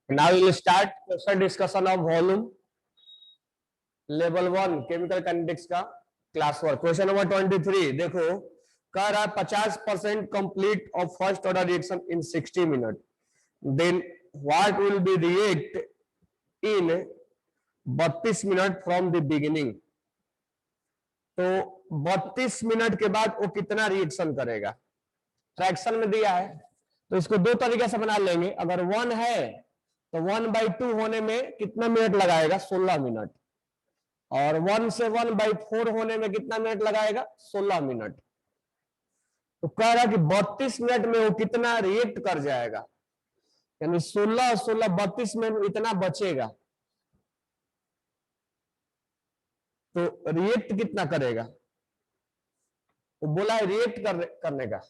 Now we will start question discussion of volume level 1 chemical kinetics का class work. Question number 23 देखो, कह रहा है 50% complete of first order reaction in 60 minute, then what will be react in 32 minute from the beginning. तो 32 minute के बाद वो कितना रिएक्शन करेगा, फ्रैक्शन में दिया है तो इसको दो तरीके से बना लेंगे। अगर 1 है तो 1/2 होने में कितना मिनट लगाएगा, 16 मिनट, और 1 से 1/4 होने में कितना मिनट लगाएगा, 16 मिनट। तो कह रहा कि 32 मिनट में वो कितना रिएक्ट कर जाएगा, यानी 16 और 16 32 में इतना बचेगा, तो रिएक्ट कितना करेगा। वो बोला है रिएक्ट करने का,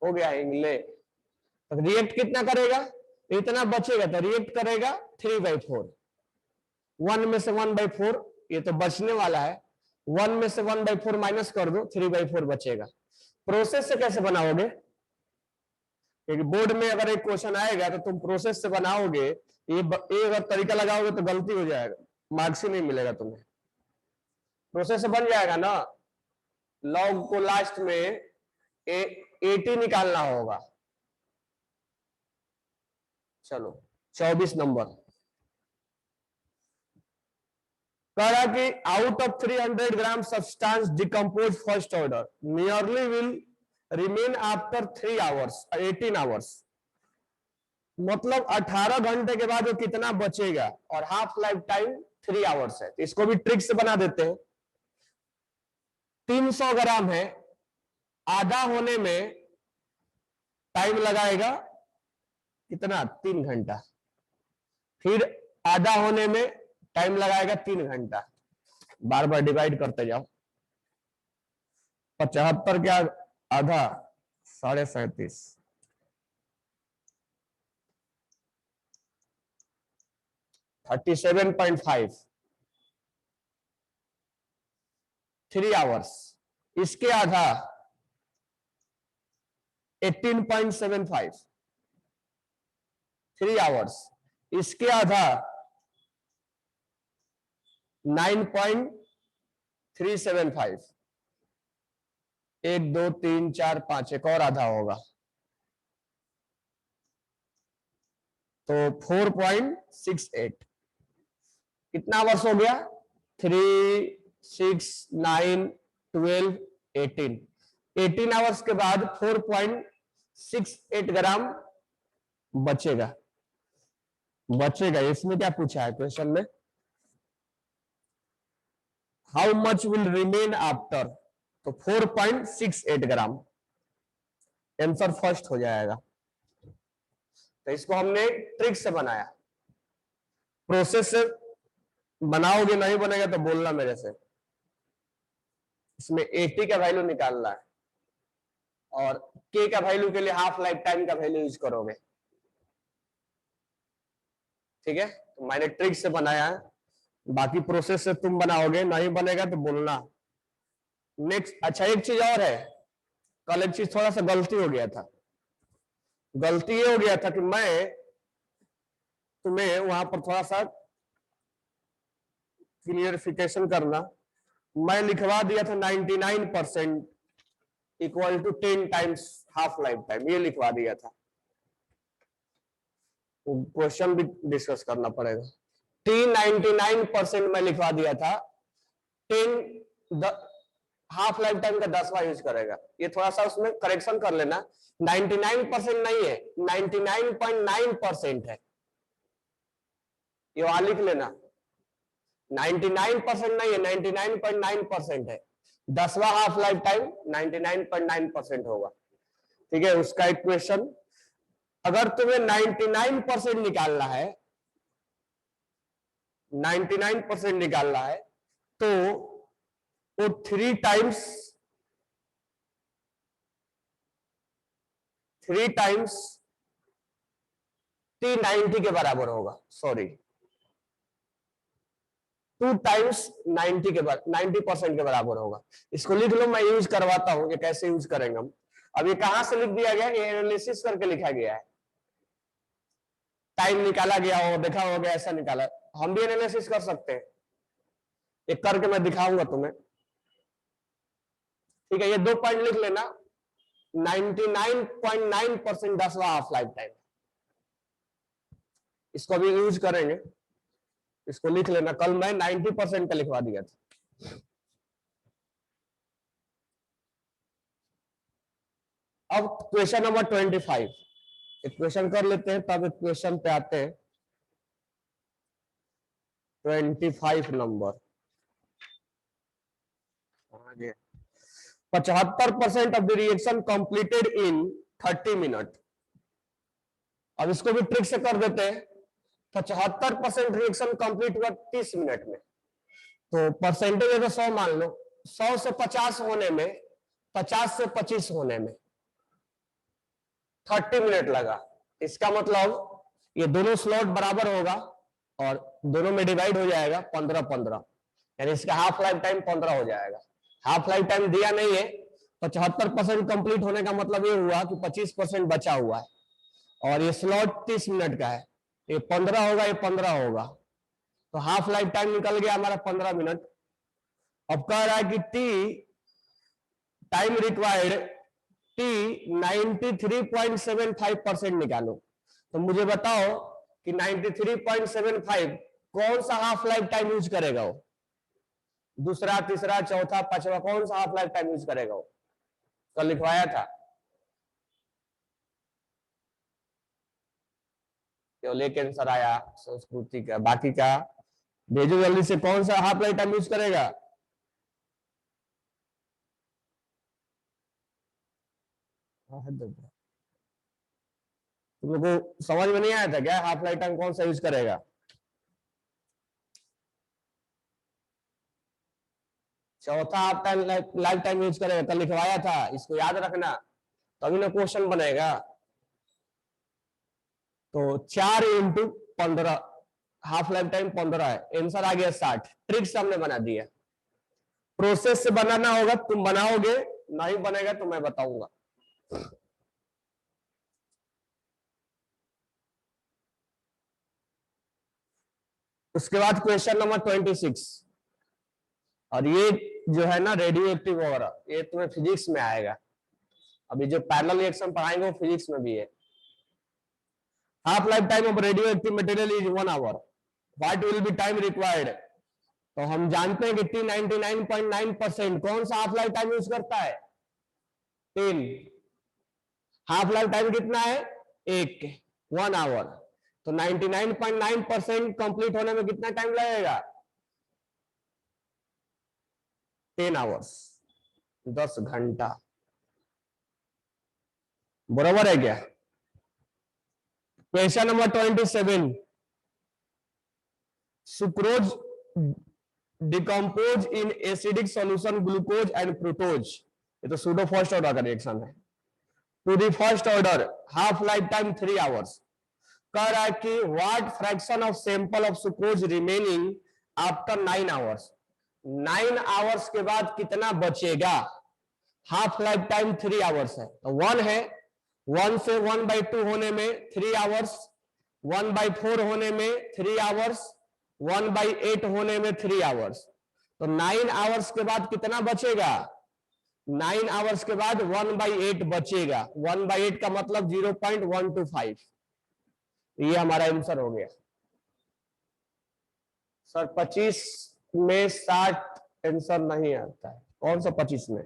हो गया इंग्ले। तो रिएक्ट कितना करेगा, इतना बचेगा तो रिएक्ट करेगा 3/4। 1 में से 1/4 ये तो बचने वाला है, 1 में से 1/4 माइनस कर दो, 3/4 बचेगा। प्रोसेस से कैसे बनाओगे, क्योंकि बोर्ड में अगर एक क्वेश्चन आएगा तो तुम प्रोसेस से बनाओगे, ये अगर तरीका लगाओगे तो गलती हो जाएगा, मार्क्स ही नहीं मिलेगा तुम्हें। प्रोसेस से बन जाएगा ना, लॉग को लास्ट में 80 निकालना होगा। चलो 24 नंबर कह रहा कि out of 300 gram substance decompose first order nearly will remain after 3 hours 18 hours. मतलब 18 घंटे के बाद वो कितना बचेगा, और हाफ लाइफ टाइम 3 आवर्स है। तो इसको भी ट्रिक से बना देते हैं। 300 ग्राम है, आधा होने में टाइम लगाएगा कितना, 3 घंटा, फिर आधा होने में टाइम लगाएगा 3 घंटा, बार बार डिवाइड करते जाओ। 75 क्या आधा, 37.5, 37.5, 3 आवर्स। इसके आधा 18.75, 3 आवर्स। इसके आधा 9.375, 1 2 3 4 5, एक और आधा होगा तो 4.68। कितना आवर्स हो गया, 3 6 9 12 18। 18 आवर्स के बाद 4.68 ग्राम बचेगा। इसमें क्या पूछा है क्वेश्चन में, how much will remain after, तो 4.68 ग्राम आंसर फर्स्ट हो जाएगा। तो इसको हमने ट्रिक से बनाया, प्रोसेस से बनाओगे नहीं बनेगा तो बोलना मेरे से। इसमें 80 का वैल्यू निकालना है और के का वैल्यू के लिए हाफ लाइफ टाइम का वैल्यू यूज करोगे, ठीक है। तो मैंने ट्रिक से बनाया है, बाकी प्रोसेस से तुम बनाओगे, नहीं बनेगा तो बोलना। नेक्स्ट, अच्छा एक चीज और है, कल एक चीज थोड़ा सा गलती हो गया था। गलती ये हो गया था कि मैं तुम्हें वहां पर थोड़ा सा क्लियरिफिकेशन करना, मैं लिखवा दिया था 99% equal to 10 times half life time, ये लिखवा दिया था। क्वेश्चन भी डिस्कस करना पड़ेगा। 99% मैं लिखवा दिया था, 10 हाफ लाइफ टाइम का 10वां यूज करेगा। ये थोड़ा सा उसमें करेक्शन कर लेना, 99% नहीं है, 99.9% है, ये वहां लिख लेना। 99% नहीं है, 99.9% है। 10वां हाफ लाइफ टाइम 99.9% होगा, ठीक है। उसका एक क्वेश्चन, अगर तुम्हें 99% निकालना है, 99% निकालना है तो वो 3 टाइम्स 90 के बराबर होगा, सॉरी 2 टाइम्स 90% के बराबर होगा। इसको लिख लो, मैं यूज करवाता हूं कि कैसे यूज करेंगे हम। अब ये कहां से लिख दिया गया, ये एनालिसिस करके लिखा गया है। टाइम निकाला गया हो, देखा होगा ऐसा निकाला, हम भी एनालिसिस कर सकते हैं, एक करके मैं दिखाऊंगा तुम्हें। ठीक है, ये 2 पॉइंट लिख लेना। 99.9% 10वां हाफ लाइफ टाइम, इसको भी यूज करेंगे, इसको लिख लेना। कल मैं 90% का लिखवा दिया था। अब क्वेश्चन नंबर 25 इक्वेशन कर लेते हैं, तब इक्वेशन पे आते हैं। 25 number, 75% of the reaction completed in 30 minute. अब इसको भी ट्रिक से कर देते हैं। 75% रिएक्शन कंप्लीट हुआ 30 मिनट में, तो परसेंटेज अगर 100 मान लो, 100 से 50 होने में, 50 से 25 होने में 30 मिनट लगा। इसका मतलब ये दोनों स्लॉट बराबर होगा और दोनों में डिवाइड हो जाएगा 15-15, यानी इसका हाफ लाइफ टाइम 15 हो जाएगा। हाफ लाइफ टाइम दिया नहीं है, 75% कंप्लीट होने का मतलब ये हुआ कि 25% बचा हुआ है, और ये स्लॉट 30 मिनट का है, ये 15 होगा, ये 15 होगा, तो हाफ लाइफ टाइम निकल गया हमारा 15 मिनट। अब कह रहा है कि टी टाइम रिक्वायर्ड, टी 93.75% निकालो। तो मुझे बताओ कि 93.75 कौन सा हाफ लाइफ टाइम यूज करेगा वो, दूसरा, तीसरा, चौथा, पांचवा, कौन सा हाफ लाइफ टाइम यूज करेगा वो, कल लिखवाया था। केवल एक आंसर आया संस्कृति का, बाकी का भेजो जल्दी से, कौन सा हाफ लाइफ टाइम यूज करेगा। तुम लोग को समझ में नहीं आया था क्या, हाफ लाइफ टाइम कौन सा यूज करेगा। चौथा half time life time use करेगा, कल लिखवाया था, इसको याद रखना, तभी ना क्वेश्चन बनेगा। तो 4 × 15, हाफ लाइफ टाइम 15 है, आंसर आ गया 60। ट्रिक से हमने बना दिया, प्रोसेस से बनाना होगा, तुम बनाओगे, नहीं बनेगा तो मैं बताऊंगा। उसके बाद क्वेश्चन नंबर 26, और ये जो है ना रेडियो एक्टिव वगैरह, ये तुम्हें फिजिक्स में आएगा। अभी जो पैरेलल रिएक्शन पढ़ाएंगे वो फिजिक्स में भी है। Half life time of radio active material is 1 hour, what will be time required. तो हम जानते हैं कि टी 99.9% कौन सा हाफ लाइफ टाइम यूज करता है, 10। हाफ लाइफ टाइम कितना है, 1 आवर, तो 99.9% कंप्लीट होने में कितना टाइम लगेगा, 10 आवर्स, 10 घंटा। बराबर है क्या। Question number 27, sucrose decompose in acidic solution glucose and fructose, ये तो सूडो फर्स्ट ऑर्डर का रिएक्शन है। To the first order half life time 3 hours. कह रहा है कि what fraction of sample of sucrose remaining after 9 hours, 9 hours के बाद कितना बचेगा। हाफ लाइफ टाइम 3 आवर्स है, तो 1 है, 1 से 1/2 होने में 3 आवर्स, 1/4 होने में 3 आवर्स, 1/8 होने में 3 आवर्स, तो 9 आवर्स के बाद कितना बचेगा, 9 आवर्स के बाद 1/8 बचेगा। 1/8 का मतलब 0.125, ये हमारा आंसर हो गया। सर 25 में 60 आंसर नहीं आता है, कौन सा 25 में,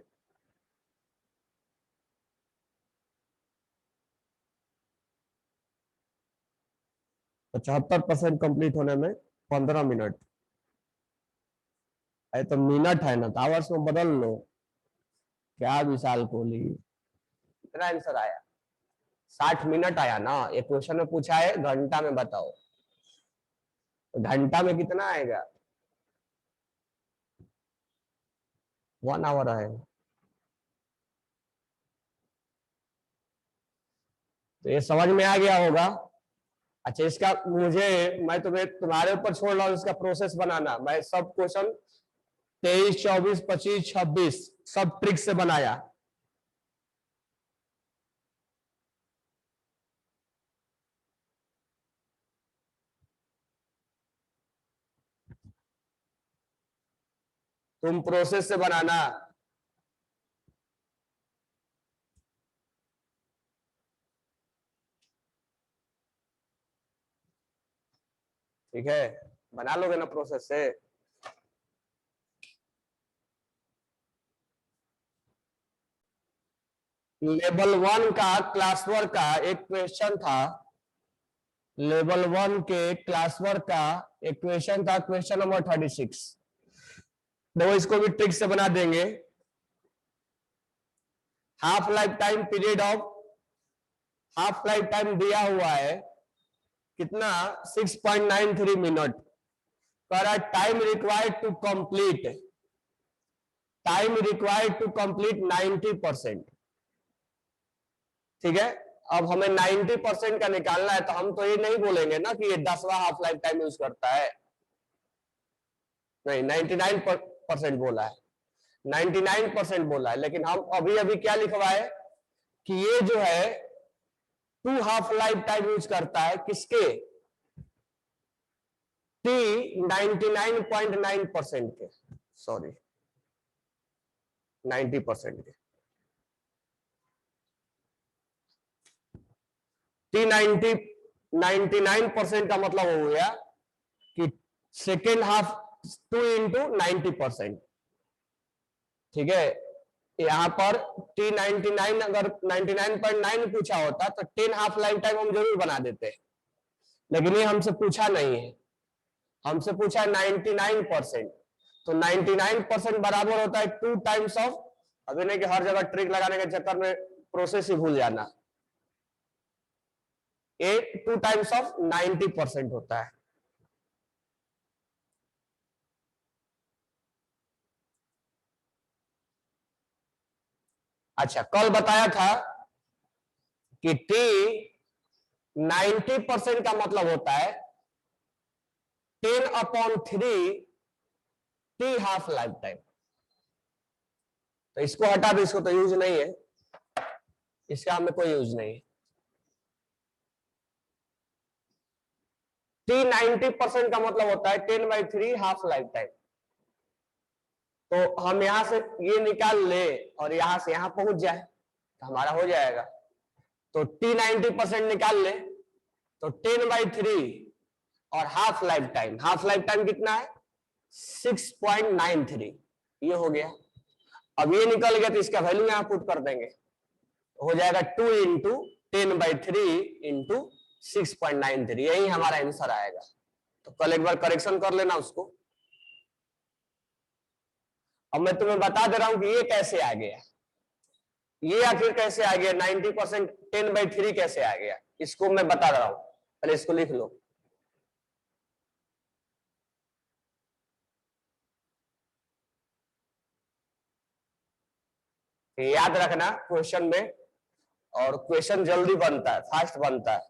तो 74% कंप्लीट होने में 15 मिनट है, तो मिनट है ना, तो आवर्स में बदल लो। क्या विशाल कोहली, कितना आंसर आया, 60 मिनट आया ना। एक क्वेश्चन में पूछा है घंटा में बताओ, तो घंटा में कितना आएगा, 1 आवर आएगा। तो ये समझ में आ गया होगा। अच्छा, इसका मैं तुम्हें तुम्हारे ऊपर छोड़ रहा हूँ, इसका प्रोसेस बनाना। मैं सब क्वेश्चन 23, 24, 25, 26 सब ट्रिक से बनाया। तुम प्रोसेस से बनाना। ठीक है, बना लोगे ना प्रोसेस से। लेवल 1 का क्लास वर्क का एक क्वेश्चन था, लेवल 1 के क्लास वर्क का एक क्वेश्चन था, क्वेश्चन नंबर 36। देखो इसको भी ट्रिक से बना देंगे। Half life time period of, half life time दिया हुआ है कितना, 6.93 मिनट। पर time required to complete, time required to complete 90%। ठीक है, अब हमें 90% का निकालना है, तो हम तो ये नहीं बोलेंगे ना कि ये 10वां हाफ लाइफ टाइम यूज करता है, नहीं 99% बोला है, 99% बोला है। लेकिन हम अभी अभी क्या लिखवाए कि ये जो है 2 हाफ लाइफ टाइम यूज करता है, किसके, T 99.9% के, सॉरी 90% के। T 99% का मतलब हो गया कि सेकेंड हाफ 2 इंटू 90%। ठीक है, यहां पर T99 अगर 99.9 पूछा होता तो 10 हाफ लाइफ टाइम हम जरूर बना देते, लेकिन ये हमसे पूछा नहीं है, हमसे पूछा 99%। तो 99% बराबर होता है 2 टाइम्स ऑफ, अभी नहीं कि हर जगह ट्रिक लगाने के चक्कर में प्रोसेस ही भूल जाना, ये 2 टाइम्स ऑफ 90% होता है। अच्छा, कल बताया था कि T 90% का मतलब होता है 10/3 T हाफ लाइफ टाइम। तो इसको हटा दो, इसको तो यूज नहीं है, इसका हमें कोई यूज नहीं है। T 90% का मतलब होता है 10/3 हाफ लाइफ टाइम। तो हम यहां से ये निकाल ले और यहां से यहां पहुंच जाए तो हमारा हो जाएगा। तो T 90% निकाल ले तो 10/3 और half life time, half life time कितना है 6.93, ये हो गया। अब ये निकल गया तो इसका वैल्यू यहां पुट कर देंगे, हो जाएगा 2 इंटू 10/3 इंटू 6.93, यही हमारा आंसर आएगा। तो कल एक बार करेक्शन कर लेना उसको। अब मैं तुम्हें बता दे रहा हूं कि ये कैसे आ गया, ये आखिर कैसे आ गया 90% 10/3 कैसे आ गया, इसको मैं बता रहा हूं, पहले इसको लिख लो। याद रखना क्वेश्चन में, और क्वेश्चन जल्दी बनता है, फास्ट बनता है।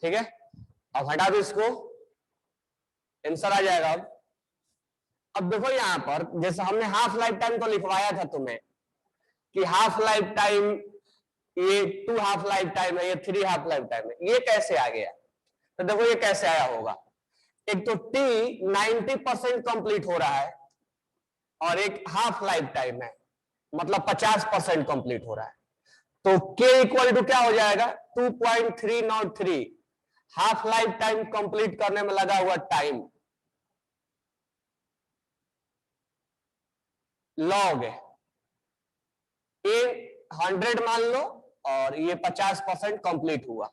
ठीक है, अब हटा दो इसको, आंसर आ जाएगा। अब देखो यहां पर जैसे हमने हाफ लाइफ टाइम तो लिखवाया था तुम्हें कि हाफ लाइफ टाइम, ये 2 हाफ लाइफ टाइम है, ये 3 हाफ लाइफ टाइम है, ये कैसे आ गया। तो देखो ये कैसे आया होगा, एक तो T 90% कंप्लीट हो रहा है और एक हाफ लाइफ टाइम है, मतलब 50% कंप्लीट हो रहा है। तो K इक्वल टू क्या हो जाएगा 2.303, हाफ लाइफ टाइम कंप्लीट करने में लगा हुआ टाइम, लॉग है, ये 100 मान लो और ये 50% कंप्लीट हुआ,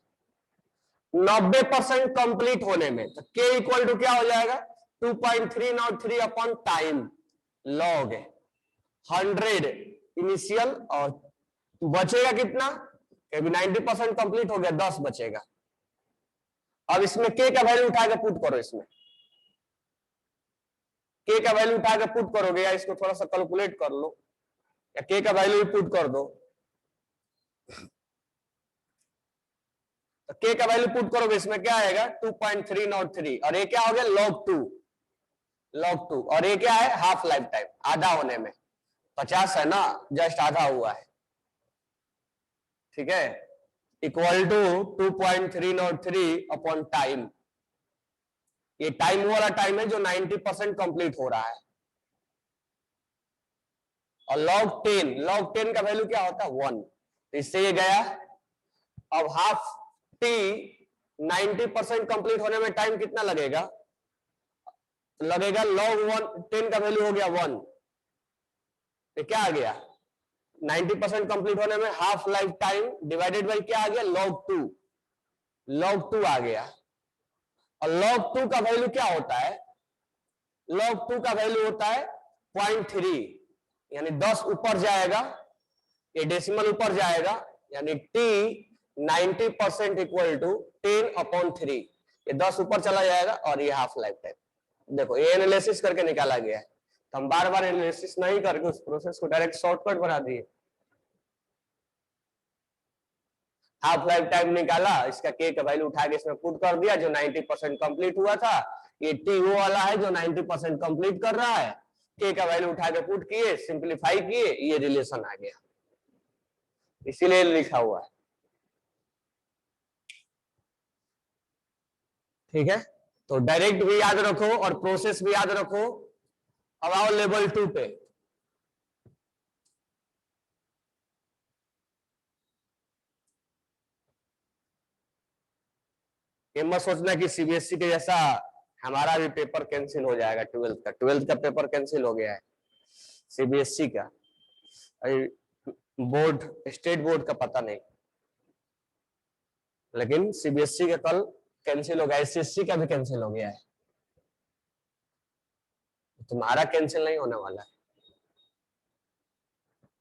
90% कंप्लीट होने में, तो K इक्वल टू क्या हो जाएगा 2.303 अपॉन टाइम, लॉग 100 इनिशियल, और बचेगा कितना, 90% कंप्लीट हो गया, 10 बचेगा। अब इसमें K का वैल्यू उठा के पुट करो, इसमें K का वैल्यू उठा के पुट करोगे, या इसको थोड़ा सा कैलकुलेट कर लो, या K का वैल्यू पुट कर दो। तो K का वैल्यू पुट करोगे, इसमें क्या आएगा 2.303, और ये क्या हो गया log 2, log 2, और ये क्या है हाफ लाइफ टाइम, आधा होने में, 50 है ना, जस्ट आधा हुआ है। ठीक है, इक्वल टू 2.303 अपॉन टाइम। ये टाइम वाला टाइम है जो 90% कंप्लीट हो रहा है। और log 10 का वैल्यू क्या होता है 1, तो इससे ये गया। अब हाफ टी 90% कंप्लीट होने में टाइम कितना लगेगा, log 10 का वैल्यू हो गया 1, तो क्या आ गया 90% कंप्लीट होने में half life time divided by क्या आ गया log 2 आ गया। और log 2 का वैल्यू क्या होता है, log 2 का वैल्यू होता है 0.3, यानी 10 ऊपर जाएगा, ये डेसिमल ऊपर जाएगा, यानी t 90% इक्वल टू 10/3, ये 10 ऊपर चला जाएगा और ये हाफ लाइफ टाइम। देखो ये एनालिसिस करके निकाला गया है, तो हम बार बार एनालिसिस नहीं करके उस प्रोसेस को डायरेक्ट शॉर्टकट बना दिए। हाफ लाइफ टाइम निकाला, इसका के का वैल्यू उठा के इसमें पुट कर दिया, जो 90% कंप्लीट हुआ था। ये टी वो वाला है जो 90% कंप्लीट कर रहा है, के का वैल्यू उठा के पुट किए, सिंप्लीफाई किए, ये रिलेशन आ गया, इसीलिए लिखा हुआ है। ठीक है, तो डायरेक्ट भी याद रखो और प्रोसेस भी याद रखो। अब आओ लेवल 2 पे। ये मत सोचना कि सीबीएसई के जैसा हमारा भी पेपर कैंसिल हो जाएगा, 12th का पेपर कैंसिल हो गया है। सीबीएसई का बोर्ड, स्टेट बोर्ड का पता नहीं, लेकिन सीबीएसई का कल कैंसिल हो गया, एसएससी का भी कैंसिल हो गया है, तुम्हारा कैंसिल नहीं होने वाला है।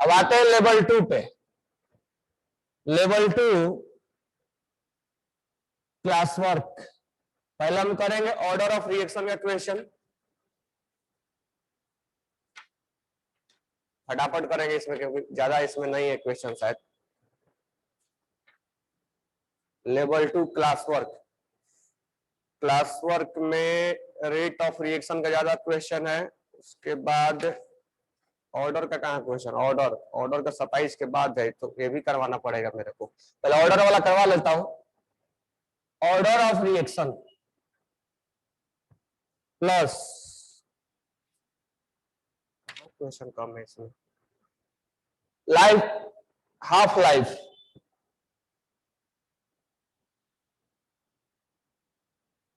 अब आते हैं लेवल 2 पे। Level 2 class work. पहले हम करेंगे ऑर्डर ऑफ रिएक्शन का क्वेश्चन, फटाफट करेंगे इसमें क्योंकि ज्यादा इसमें नहीं है क्वेश्चन शायद। Level 2 class work. Class work में रेट ऑफ रिएक्शन का ज्यादा क्वेश्चन है, उसके बाद ऑर्डर का कहाँ क्वेश्चन, ऑर्डर का 27 के बाद है, तो ये भी करवाना पड़ेगा मेरे को। पहले ऑर्डर वाला करवा लेता हूं। Order of reaction plus question कम है इसमें, life, half life,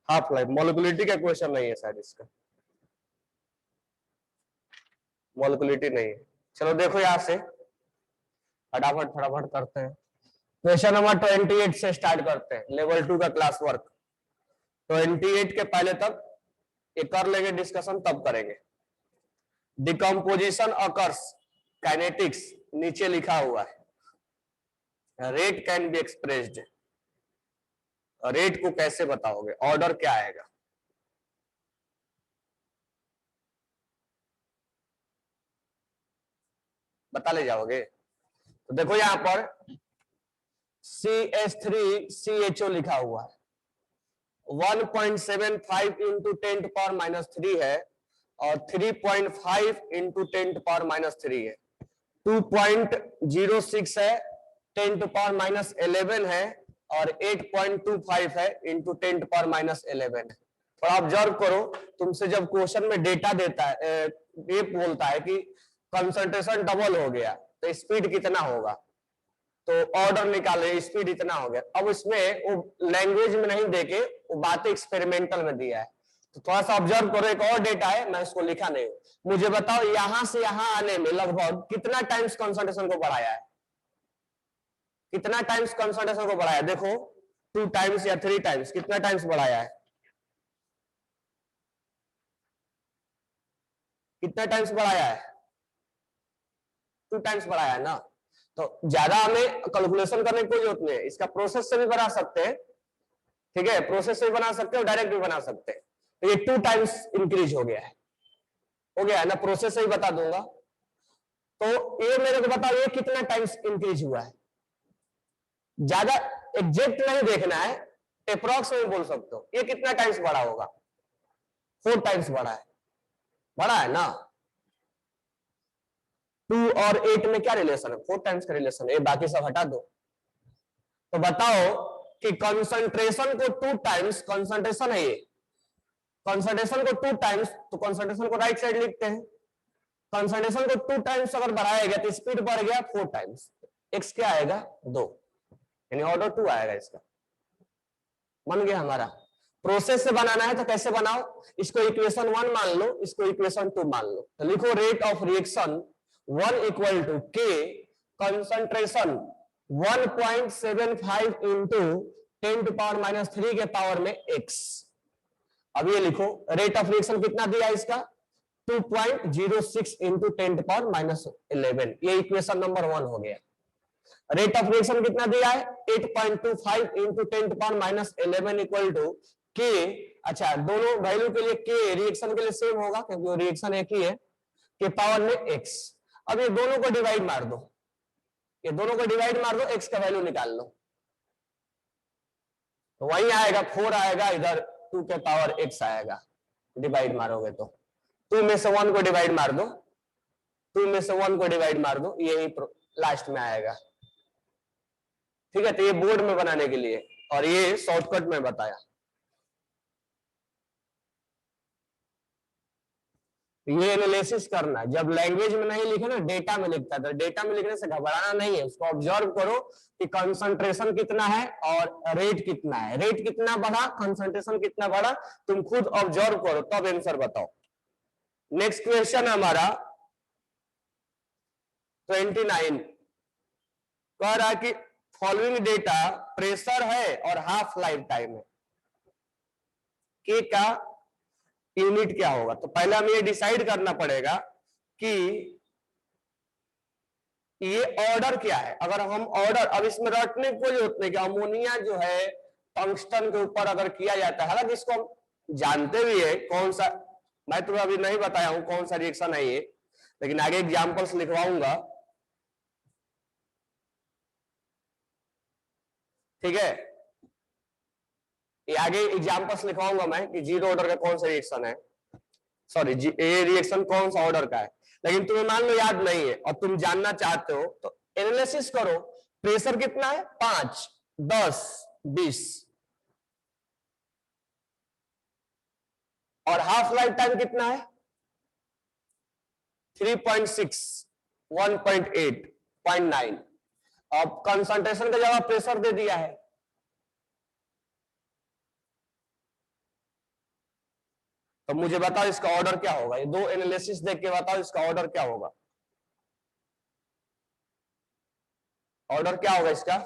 half life molecularity का क्वेश्चन नहीं है शायद, इसका मोलिकुलरिटी नहीं है। चलो देखो यहां से फटाफट फटाफट करते हैं। क्वेश्चन नंबर 28 से स्टार्ट करते हैं, लेवल 2 का क्लास वर्क। 28 के पहले तक ये कर लेंगे डिस्कशन, तब करेंगे। डिकम्पोजिशन अकर्स, काइनेटिक्स नीचे लिखा हुआ है। Rate can be expressed, rate को कैसे बताओगे, ऑर्डर क्या आएगा। बता ले जाओगे, तो देखो यहां पर CH3CHO लिखा हुआ है, 1.75 इंटू 10⁻³ है और 3.5 इंटू 10⁻³ है, 2.06 है, 10⁻11 है और 8.25 है इंटू 10⁻11 है। थोड़ा ऑब्जर्व करो, तुमसे जब क्वेश्चन में डेटा देता है, ये बोलता है कि कंसंट्रेशन डबल हो गया तो स्पीड कितना होगा, तो ऑर्डर निकाले, स्पीड इतना हो गया। अब इसमें वो लैंग्वेज में नहीं देके वो बातें एक्सपेरिमेंटल में दिया है, तो थोड़ा सा ऑब्जर्व करो। एक और डेटा है, मैं इसको लिखा नहीं, मुझे बताओ यहां से यहां आने में लगभग कितना टाइम्स कंसंट्रेशन को बढ़ाया है, कितना टाइम्स कंसंट्रेशन को बढ़ाया, देखो 2 टाइम्स या 3 टाइम्स, कितना टाइम्स बढ़ाया है, कितना टाइम्स बढ़ाया है, 2 टाइम्स बढ़ाया है ना। तो ज्यादा हमें कैलकुलेशन करने की कोई जरूरत नहीं है, इसका प्रोसेस से भी बना सकते हैं। ठीक है, प्रोसेस से भी बना सकते हैं और डायरेक्ट भी बना सकते हैं। तो ये 2 टाइम्स इंक्रीज हो गया है ना, प्रोसेस से ही बता दूंगा। तो ये मेरे को बताओ ये कितना टाइम्स इंक्रीज हुआ है, ज्यादा एग्जैक्ट नहीं देखना है, अप्रोक्स में बोल सकते हो ये कितना टाइम्स बढ़ा होगा, 4 टाइम्स बढ़ा है ना। 2 और 8 में क्या रिलेशन है, 4 टाइम्स का रिलेशन है, ये बाकी सब हटा दो। तो बताओ कि कंसंट्रेशन को 2 टाइम्स, कंसंट्रेशन है ये, कंसंट्रेशन को 2 टाइम्स, तो कंसंट्रेशन को राइट साइड लिखते हैं। कंसंट्रेशन को 2 टाइम्स अगर बढ़ाया गया तो स्पीड बढ़ गया 4 टाइम्स, एक्स क्या आएगा 2, यानी ऑर्डर 2 आएगा इसका। बन गया हमारा। प्रोसेस से बनाना है तो कैसे बनाओ, इसको इक्वेशन 1 मान लो, इसको इक्वेशन 2 मान लो, तो लिखो rate of reaction 1 equal to k concentration 1.75 into 10⁻³ के पावर में x। अब ये लिखो रेट ऑफ रिएक्शन कितना दिया इसका 2.06 इंटू 10⁻11, ये इक्वेशन नंबर 1 हो गया। रेट ऑफ रिएक्शन कितना दिया है 8.25 इंटू 10⁻11 इक्वल टू के। अच्छा, दोनों वैल्यू के लिए के रिएक्शन के लिए सेम होगा क्योंकि वो रिएक्शन एक ही है, के पावर में x। अब ये दोनों को डिवाइड मार दो, ये दोनों को डिवाइड मार दो, x का वैल्यू निकाल लो, तो वही आएगा 4 आएगा, इधर 2 के पावर x आएगा। डिवाइड मारोगे तो 2 में से 1 को डिवाइड मार दो, 2 में से 1 को डिवाइड मार दो, यही लास्ट में आएगा। ठीक है, तो ये बोर्ड में बनाने के लिए, और ये शॉर्टकट में बताया। ये एनालिसिस करना है, जब लैंग्वेज में नहीं लिखे ना डेटा में लिखता है, तो डेटा में लिखने से घबराना नहीं है, उसको ऑब्जर्व करो कि कंसंट्रेशन कितना है और रेट कितना है, रेट कितना बढ़ा कंसंट्रेशन कितना बढ़ा, तुम खुद ऑब्जर्व करो तब आंसर बताओ। नेक्स्ट क्वेश्चन हमारा 29 कह रहा है कि फॉलोइंग डेटा प्रेशर है और हाफ लाइफ टाइम है, के का यूनिट क्या होगा। तो पहले हमें ये डिसाइड करना पड़ेगा कि ये ऑर्डर क्या है। अगर हम ऑर्डर, अब इसमें रटने को जो होते हैं कि अमोनिया जो है टंगस्टन के ऊपर अगर किया जाता है, हालांकि इसको हम जानते भी है कौन सा, मैं तो अभी नहीं बताया हूं कौन सा रिएक्शन है ये, लेकिन आगे एग्जांपल्स लिखवाऊंगा। ठीक है, ये आगे एग्जांपल्स लिखवाऊंगा मैं कि जीरो ऑर्डर का कौन सा रिएक्शन है, सॉरी ये रिएक्शन कौन सा ऑर्डर का है। लेकिन तुम्हें मान लो याद नहीं है और तुम जानना चाहते हो तो एनालिसिस करो। प्रेशर कितना है 5, 10, 20 और हाफ लाइफ टाइम कितना है 3.6, 1.8, 0.9। अब कंसंट्रेशन का जवाब प्रेशर दे दिया है, तो मुझे बताओ इसका ऑर्डर क्या होगा। ये दो एनालिसिस देख के बताओ इसका ऑर्डर क्या होगा, ऑर्डर क्या होगा इसका।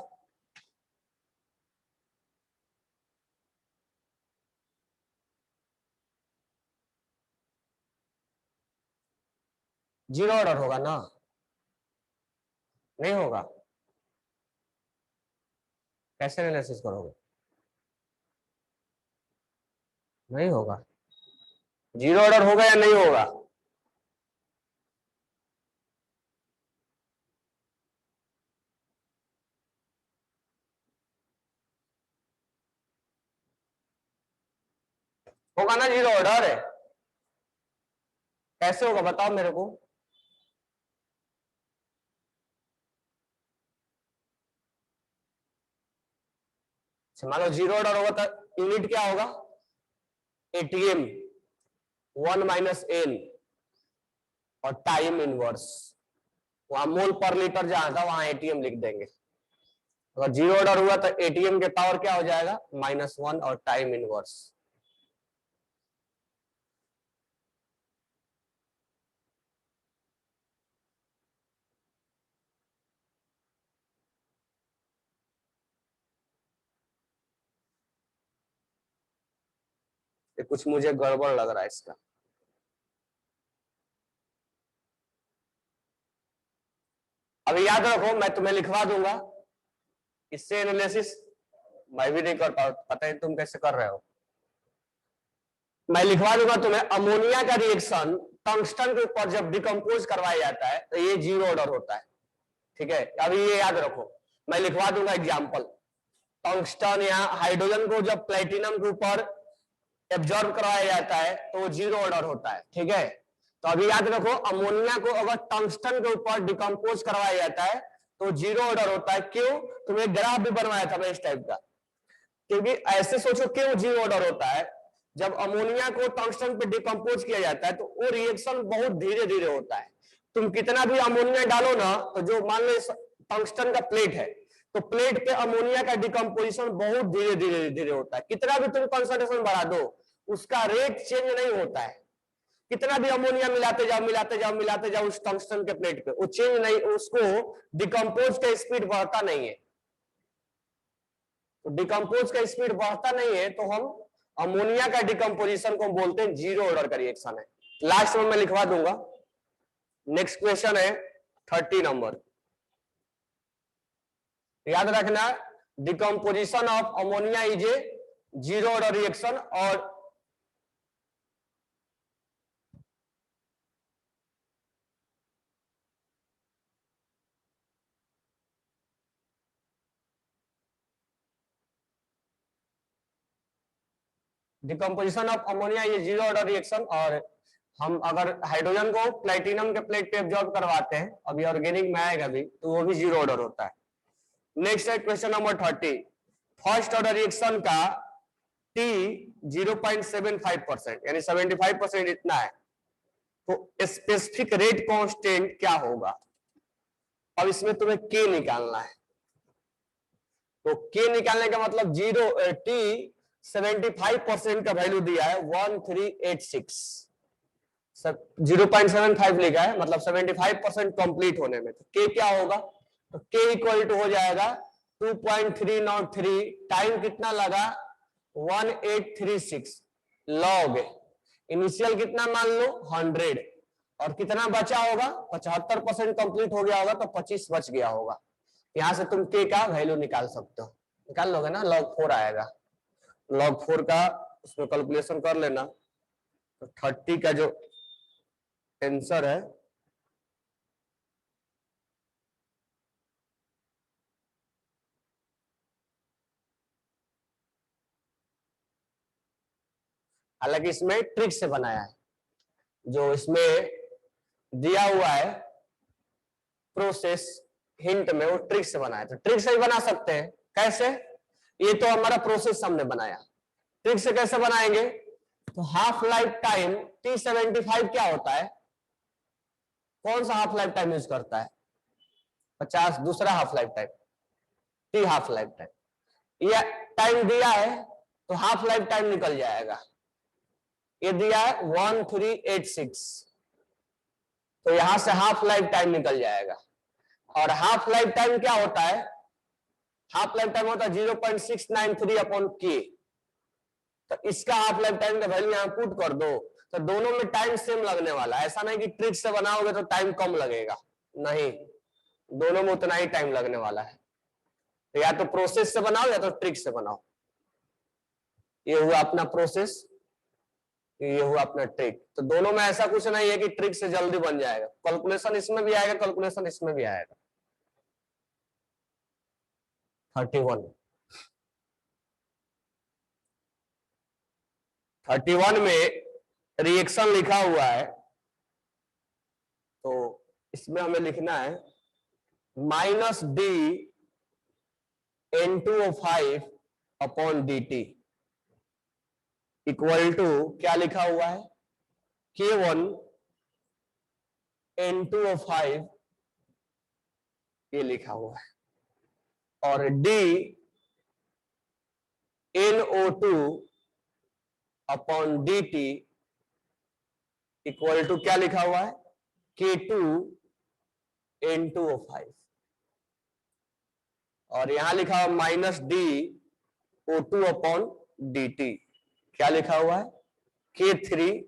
जीरो ऑर्डर होगा ना, नहीं होगा, कैसे एनालिसिस करोगे, नहीं होगा। जीरो ऑर्डर होगा या नहीं होगा, होगा ना जीरो ऑर्डर है। कैसे होगा बताओ मेरे को। मान लो जीरो ऑर्डर होगा तो यूनिट क्या होगा एटीएम 1 - n और टाइम इनवर्स, वहां मोल पर लीटर जहां था वहां एटीएम लिख देंगे। अगर जीरो ऑर्डर हुआ तो एटीएम के पावर क्या हो जाएगा -1 और टाइम इनवर्स। ये कुछ मुझे गड़बड़ लग रहा है इसका। अभी याद रखो मैं तुम्हें लिखवा दूंगा, इससे एनालिसिस मैं भी नहीं कर पाऊँ, पता है तुम कैसे कर रहे हो। मैं लिखवा दूंगा तुम्हें, अमोनिया का रिएक्शन टंगस्टन के ऊपर जब डिकम्पोज करवाया जाता है तो ये जीरो ऑर्डर होता है। ठीक है, अभी ये याद रखो, मैं लिखवा दूंगा एग्जाम्पल। टंगस्टन या हाइड्रोजन को जब प्लेटिनम के ऊपर एब्जॉर्ब करवाया जाता है तो वो जीरो ऑर्डर होता है। ठीक है, तो अभी याद रखो अमोनिया को अगर टंगस्टन के ऊपर डिकम्पोज करवाया जाता है तो जीरो ऑर्डर होता है। क्यों? तुमने ग्राफ भी बनवाया था मैं इस टाइप का, क्योंकि ऐसे सोचो क्यों जीरो ऑर्डर होता है। जब अमोनिया को टंगस्टन पे डिकम्पोज किया जाता है तो वो रिएक्शन बहुत धीरे धीरे होता है। तुम कितना भी अमोनिया डालो ना, तो जो मान लो टंगस्टन का प्लेट है, तो प्लेट पे अमोनिया का डिकम्पोजिशन बहुत धीरे धीरे धीरे होता है। कितना भी तुम कंसंट्रेशन बढ़ा दो, उसका रेट चेंज नहीं होता है। कितना भी अमोनिया मिलाते जाओ मिलाते जाओ मिलाते जाओ उस टंगस्टन के प्लेट पे, वो चेंज नहीं, उसको डिकम्पोज का स्पीड बढ़ता नहीं है। तो डिकम्पोज का स्पीड बढ़ता नहीं है, तो हम अमोनिया का डिकम्पोजिशन को बोलते हैं जीरो ऑर्डर का रिएक्शन है। लास्ट में मैं लिखवा दूंगा। नेक्स्ट क्वेश्चन है 30 नंबर। याद रखना, decomposition of ammonia is a zero order reaction. और डिकम्पोजिशन ऑफ अमोनिया ये जीरो ऑर्डर रिएक्शन। और हम अगर हाइड्रोजन को प्लेटिनम के प्लेट पे एब्जॉर्ब करवाते हैं, अभी ऑर्गेनिक में आएगा भी, तो वो भी जीरो ऑर्डर होता है। नेक्स्ट है question number 30। First order reaction का T 0.75% यानी 75% इतना है, तो स्पेसिफिक रेट कांस्टेंट क्या होगा? अब इसमें तुम्हें K निकालना है। तो K निकालने का मतलब T 75% का वैल्यू दिया है 1386, 0.75 लिखा है, मतलब 75% कंप्लीट होने में। तो K क्या होगा? तो K इक्वल टू हो जाएगा 2.303। टाइम कितना लगा? 1836 लॉग इनिशियल कितना मान लो 100, और कितना बचा होगा? 75% कंप्लीट हो गया होगा, तो 25 बच गया होगा। यहां से तुम K का वैल्यू निकाल सकते हो। निकाल लोगे ना, log 4 आएगा। log 4 का उसमें कैलकुलेशन कर लेना। तो 30 का जो आंसर है हालांकि इसमें ट्रिक से बनाया है, जो इसमें दिया हुआ है प्रोसेस हिंट में, वो ट्रिक से बनाया। तो ट्रिक से भी बना सकते हैं। कैसे? ये तो हमारा प्रोसेस हमने बनाया, ट्रिक से कैसे बनाएंगे? तो हाफ लाइफ टाइम T75 क्या होता है? कौन सा हाफ लाइफ टाइम यूज करता है? 50। दूसरा half life time T half life time, ये टाइम दिया है तो हाफ लाइफ टाइम निकल जाएगा। ये दिया है 1386, तो यहां से हाफ लाइफ टाइम निकल जाएगा। और हाफ लाइफ टाइम क्या होता है? हाफ लाइफ टाइम होता है 0.693 अपॉन K। तो इसका हाफ लाइफ टाइम का वैल्यू यहां पुट कर दो, तो दोनों में टाइम सेम लगने वाला है। ऐसा नहीं कि ट्रिक से बनाओगे तो टाइम कम लगेगा, नहीं, दोनों में उतना ही टाइम लगने वाला है। तो या तो प्रोसेस से बनाओ या तो ट्रिक से बनाओ। ये हुआ अपना प्रोसेस, ये हुआ अपना ट्रिक। तो दोनों में ऐसा कुछ नहीं है कि ट्रिक से जल्दी बन जाएगा। कैलकुलेशन इसमें भी आएगा, कैलकुलेशन इसमें भी आएगा। 31 में रिएक्शन लिखा हुआ है, तो इसमें हमें लिखना है -D N2O5 upon dt equal to क्या लिखा हुआ है? K1 N2O5 ये लिखा हुआ है, और D NO2 upon dt equal to क्या लिखा हुआ है? K2 N2O5, और यहां लिखा हुआ -DO2 अपॉन dt, क्या लिखा हुआ है? K3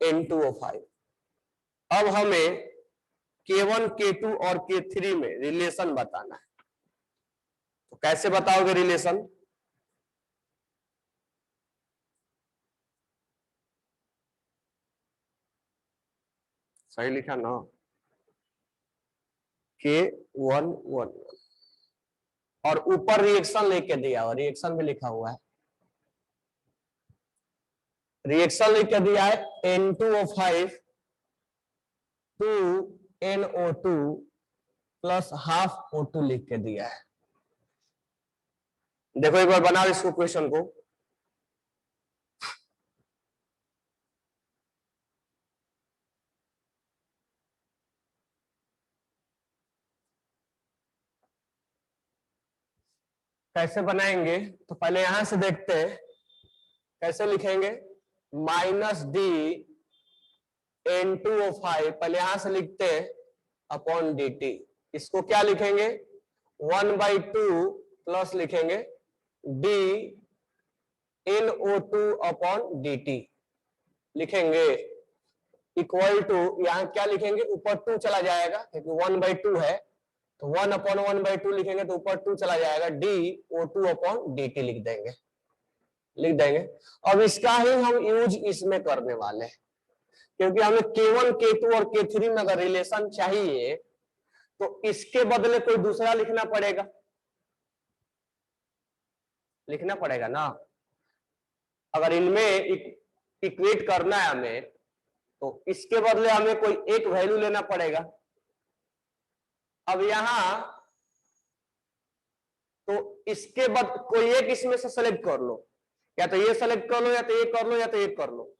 N2O5। अब हमें K1, K2 और K3 में रिलेशन बताना है। तो कैसे बताओगे रिलेशन? सही लिखा ना? K1 1 और ऊपर रिएक्शन लेके दिया हुआ, रिएक्शन भी लिखा हुआ है। रिएक्शन लेके दिया है N2O5 2NO2 plus half O2 लिख के दिया है। देखो एक बार बनाओ इसको क्वेश्चन को। कैसे बनाएंगे, तो पहले यहां से देखते हैं कैसे लिखेंगे। -d(N2O5) पहले यहां से लिखते हैं अपॉन dt। इसको क्या लिखेंगे, 1/2 प्लस लिखेंगे dNO2 अपॉन dt लिखेंगे, इक्वल टू यहां क्या लिखेंगे, ऊपर 2 चला जाएगा क्योंकि 1/2 है, तो 1/1/2 लिखेंगे तो ऊपर 2 चला जाएगा, dO2 अपॉन dt लिख देंगे। अब इसका ही हम यूज इसमें करने वाले हैं, क्योंकि हमें K1 K2 और K3 में अगर रिलेशन चाहिए तो इसके बदले कोई दूसरा लिखना पड़ेगा ना। अगर इनमें इक्वेट करना है हमें तो इसके बदले हमें कोई एक वैल्यू लेना पड़ेगा। अब यहां तो इसके बाद कोई एक इसमें से सेलेक्ट कर लो, या तो ये सेलेक्ट कर लो, या तो ये कर लो, या तो ये कर लो,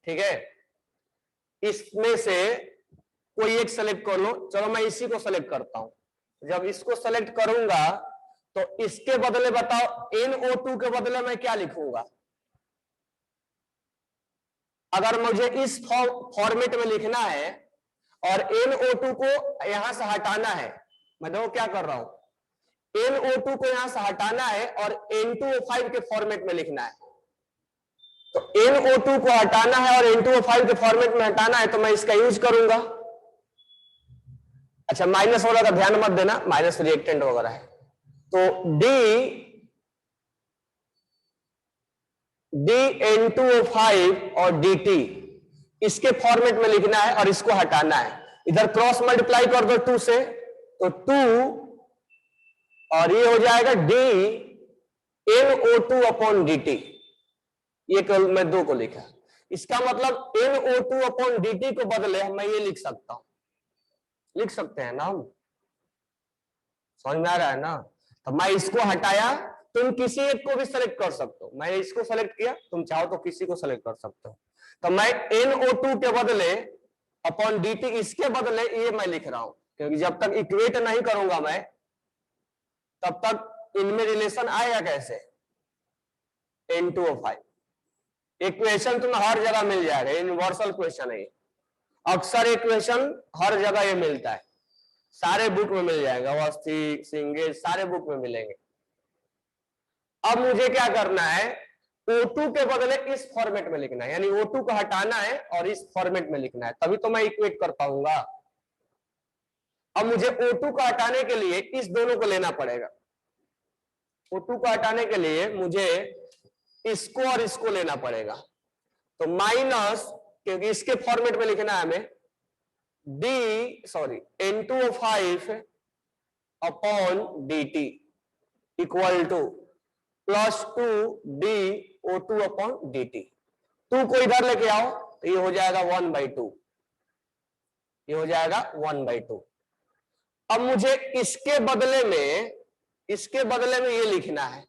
ठीक है। इसमें से कोई एक सेलेक्ट कर लो। चलो मैं इसी को सेलेक्ट करता हूं। जब इसको सेलेक्ट करूंगा तो इसके बदले बताओ NO2 के बदले मैं क्या लिखूंगा। अगर मुझे इस फॉर्मेट में लिखना है और NO2 को यहां से हटाना है, मैं देखो क्या कर रहा हूं, NO2 को यहां से हटाना है और N2O5 के फॉर्मेट में लिखना है। तो NO2 को हटाना है और N2O5 के फॉर्मेट में हटाना है, तो मैं इसका यूज करूंगा। अच्छा, माइनस वाला का ध्यान मत देना, माइनस रिएक्टेंट वगैरह है। तो dN2O5 और dt इसके फॉर्मेट में लिखना है और इसको हटाना है। इधर क्रॉस मल्टीप्लाई कर दो 2 से, तो 2 और ये हो जाएगा dNO2 अपॉन dt। ये कल मैं 2 को लिखा, इसका मतलब NO2 अपॉन dt को बदले मैं ये लिख सकता हूं, लिख सकते हैं ना हम, समझ में आ रहा है ना। तो मैं इसको हटाया, तुम किसी एक को भी सेलेक्ट कर सकते हो, मैंने इसको सेलेक्ट किया, तुम चाहो तो किसी को सेलेक्ट कर सकते हो। तो मैं NO2 के बदले अपॉन dt, इसके बदले ये मैं लिख रहा हूं, क्योंकि जब तक इक्वेट नहीं करूंगा मैं तब तक इनमें रिलेशन आएगा कैसे। N2O5 इक्वेशन तुम्हें हर जगह मिल जाएगा, यूनिवर्सल क्वेश्चन है, अक्सर इक्वेशन हर जगह ये मिलता है, सारे बुक में मिल जाएगा, अवस्थी सिंगेज सारे बुक में मिलेंगे। अब मुझे क्या करना है, O2 के बदले इस फॉर्मेट में लिखना है, यानी O2 को हटाना है और इस फॉर्मेट में लिखना है, तभी तो मैं इक्वेट कर पाऊंगा। अब मुझे O2 को हटाने के लिए इस दोनों को लेना पड़ेगा। O2 को हटाने के लिए मुझे इसको और इसको लेना पड़ेगा, तो माइनस, क्योंकि इसके फॉर्मेट में लिखना है हमें, N2O5 upon dt equal two plus 2dO2 upon dt। 2 को इधर लेके आओ तो ये हो जाएगा 1/2, ये हो जाएगा 1/2। अब मुझे इसके बदले में ये लिखना है,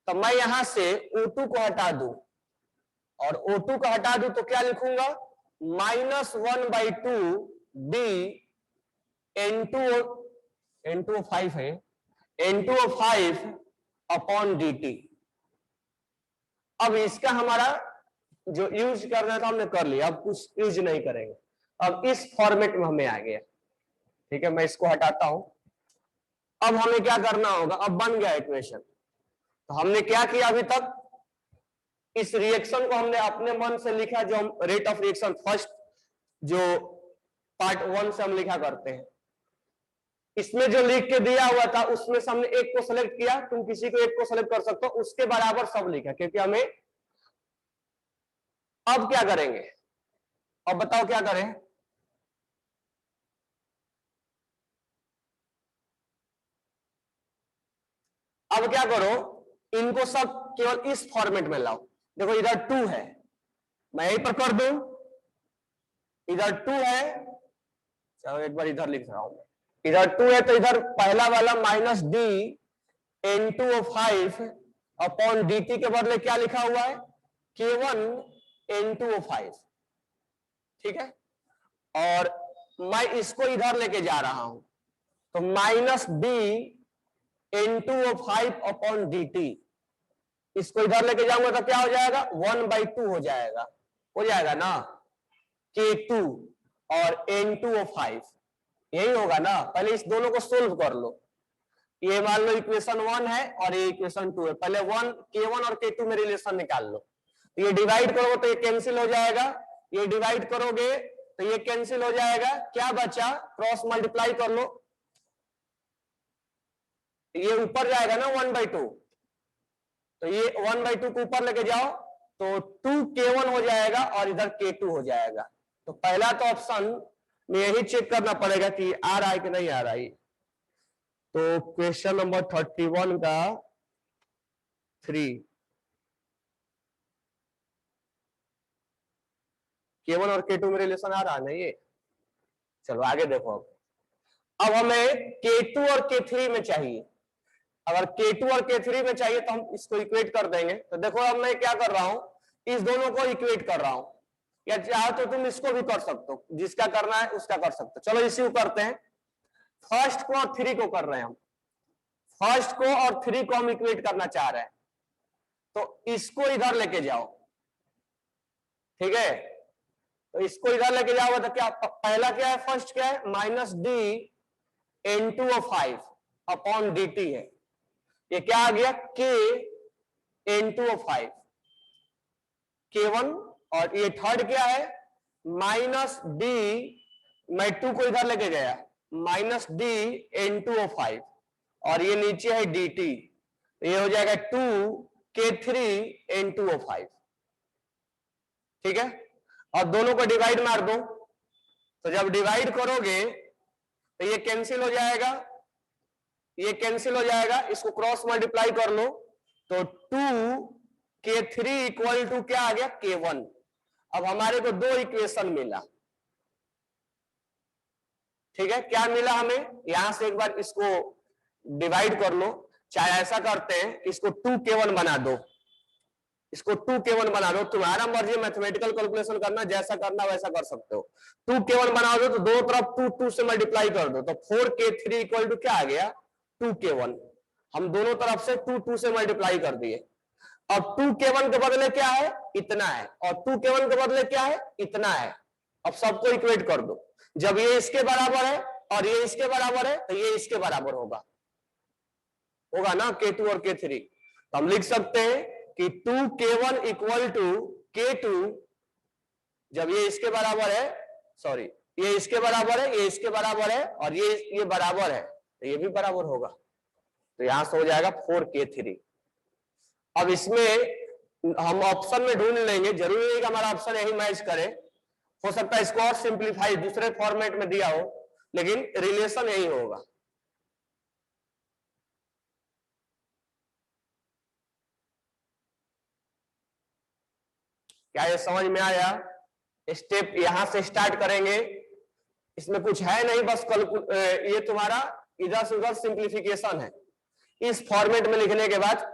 तो मैं यहां से O2 को हटा दूं, और O2 को हटा दूं तो क्या लिखूंगा, -1/2 N2O5 है, N2O5 अपॉन dt। अब इसका हमारा जो यूज करना था हमने कर लिया, अब कुछ यूज नहीं करेंगे, अब इस फॉर्मेट में हमें आ गया, ठीक है। मैं इसको हटाता हूं। अब हमें क्या करना होगा, अब बन गया इक्वेशन। तो हमने क्या किया अभी तक, इस रिएक्शन को हमने अपने मन से लिखा, जो हम रेट ऑफ रिएक्शन फर्स्ट जो पार्ट 1 से हम लिखा करते हैं, इसमें जो लिख के दिया हुआ था उसमें से हमने एक को सेलेक्ट किया, तुम किसी को एक को सेलेक्ट कर सकते हो, उसके बराबर सब लिखा, क्योंकि हमें अब क्या करेंगे, अब बताओ क्या करें। अब क्या करो, इनको सब केवल इस फॉर्मेट में लाओ। देखो इधर 2 है, मैं यहीं पर कर दूं, इधर 2 है, चलो एक बार इधर लिख रहा हूं, इधर 2 है तो इधर पहला वाला minus D N2O5 upon dt के बदले क्या लिखा हुआ है, K1 N2O5, ठीक है। और मैं इसको इधर लेके जा रहा हूं तो minus D N2O5 upon dt, इसको इधर लेके जाऊंगा तो क्या हो जाएगा, 1/2 हो जाएगा ना, K2 और N2O5 यही होगा ना। पहले इस दोनों को सोल्व कर लो, ये मान लो इक्वेशन 1 है और ये इक्वेशन 2 है, पहले K1 और K2 में रिलेशन निकाल लो। तो ये डिवाइड करोगे तो ये कैंसिल हो जाएगा, ये डिवाइड करोगे तो ये कैंसिल हो जाएगा, क्या बचा, क्रॉस मल्टीप्लाई कर लो, ये ऊपर जाएगा ना 1/2, तो ये 1/2 को ऊपर लेके जाओ तो 2K1 हो जाएगा और इधर K2 हो जाएगा। तो पहला तो ऑप्शन में यही चेक करना पड़ेगा कि आ रहा है कि नहीं आ रहा है। तो क्वेश्चन नंबर 31 का 3 K1 और K2 में रिलेशन आ रहा है ना ये। चलो आगे देखो, अब हमें K2 और K3 में चाहिए। अगर K2 और K3 में चाहिए तो हम इसको इक्वेट कर देंगे। तो देखो अब मैं क्या कर रहा हूं, इस दोनों को इक्वेट कर रहा हूं, या चाहो तो तुम इसको भी कर सकते हो, जिसका करना है उसका कर सकते हो। चलो इसी को करते हैं, फर्स्ट को और 3 को कर रहे हैं हम, फर्स्ट को और 3 को हम इक्वेट करना चाह रहे हैं, तो इसको इधर लेके जाओ, ठीक है। तो इसको इधर लेके जाओगे तो क्या, पहला क्या है, फर्स्ट क्या है, minus D N2O5 upon dt है, ये क्या आ गया, K N2O5 K1, और ये थर्ड क्या है, माइनस डी, मैं 2 को इधर लेके गया, माइनस डी N2O5 और ये नीचे है dt, ये हो जाएगा 2K3 N2O5, ठीक है। और दोनों को डिवाइड मार दो, तो जब डिवाइड करोगे तो ये कैंसिल हो जाएगा, ये कैंसिल हो जाएगा, इसको क्रॉस मल्टीप्लाई कर लो तो 2K3 इक्वल टू क्या आ गया, K1। अब हमारे को दो इक्वेशन मिला, ठीक है। क्या मिला हमें, यहां से एक बार इसको डिवाइड कर लो, चाहे ऐसा करते हैं इसको 2K1 बना दो, इसको 2K1 बना दो, तुम्हारा मर्जी, मैथमेटिकल कैलकुलेशन करना, जैसा करना वैसा कर सकते हो। 2K1 बना दो तो दो तरफ 2 से मल्टीप्लाई कर दो, तो 4K3 इक्वल टू क्या आ गया, 2K1। हम दोनों तरफ से 2 से मल्टीप्लाई कर दिए। अब 2K1 के बदले क्या है, इतना है, और 2K1 के बदले क्या है, इतना है। अब सबको इक्वेट कर दो, जब ये इसके बराबर है और ये इसके बराबर है तो ये इसके बराबर होगा ना, K2 और K3। तो हम लिख सकते हैं कि 2K1 इक्वल टू K2, जब ये इसके बराबर है, सॉरी ये इसके बराबर है, ये इसके बराबर है, और ये बराबर है तो ये भी बराबर होगा, तो यहां से हो जाएगा 4K3। अब इसमें हम ऑप्शन में ढूंढ लेंगे, जरूरी नहीं कि हमारा ऑप्शन यही मैच करे, हो सकता है इसको और सिंप्लीफाई दूसरे फॉर्मेट में दिया हो, लेकिन रिलेशन यही होगा। क्या ये समझ में आया? स्टेप यहां से स्टार्ट करेंगे, इसमें कुछ है नहीं, बस ये तुम्हारा इधर से उधर सिंप्लीफिकेशन है। इस फॉर्मेट में लिखने के बाद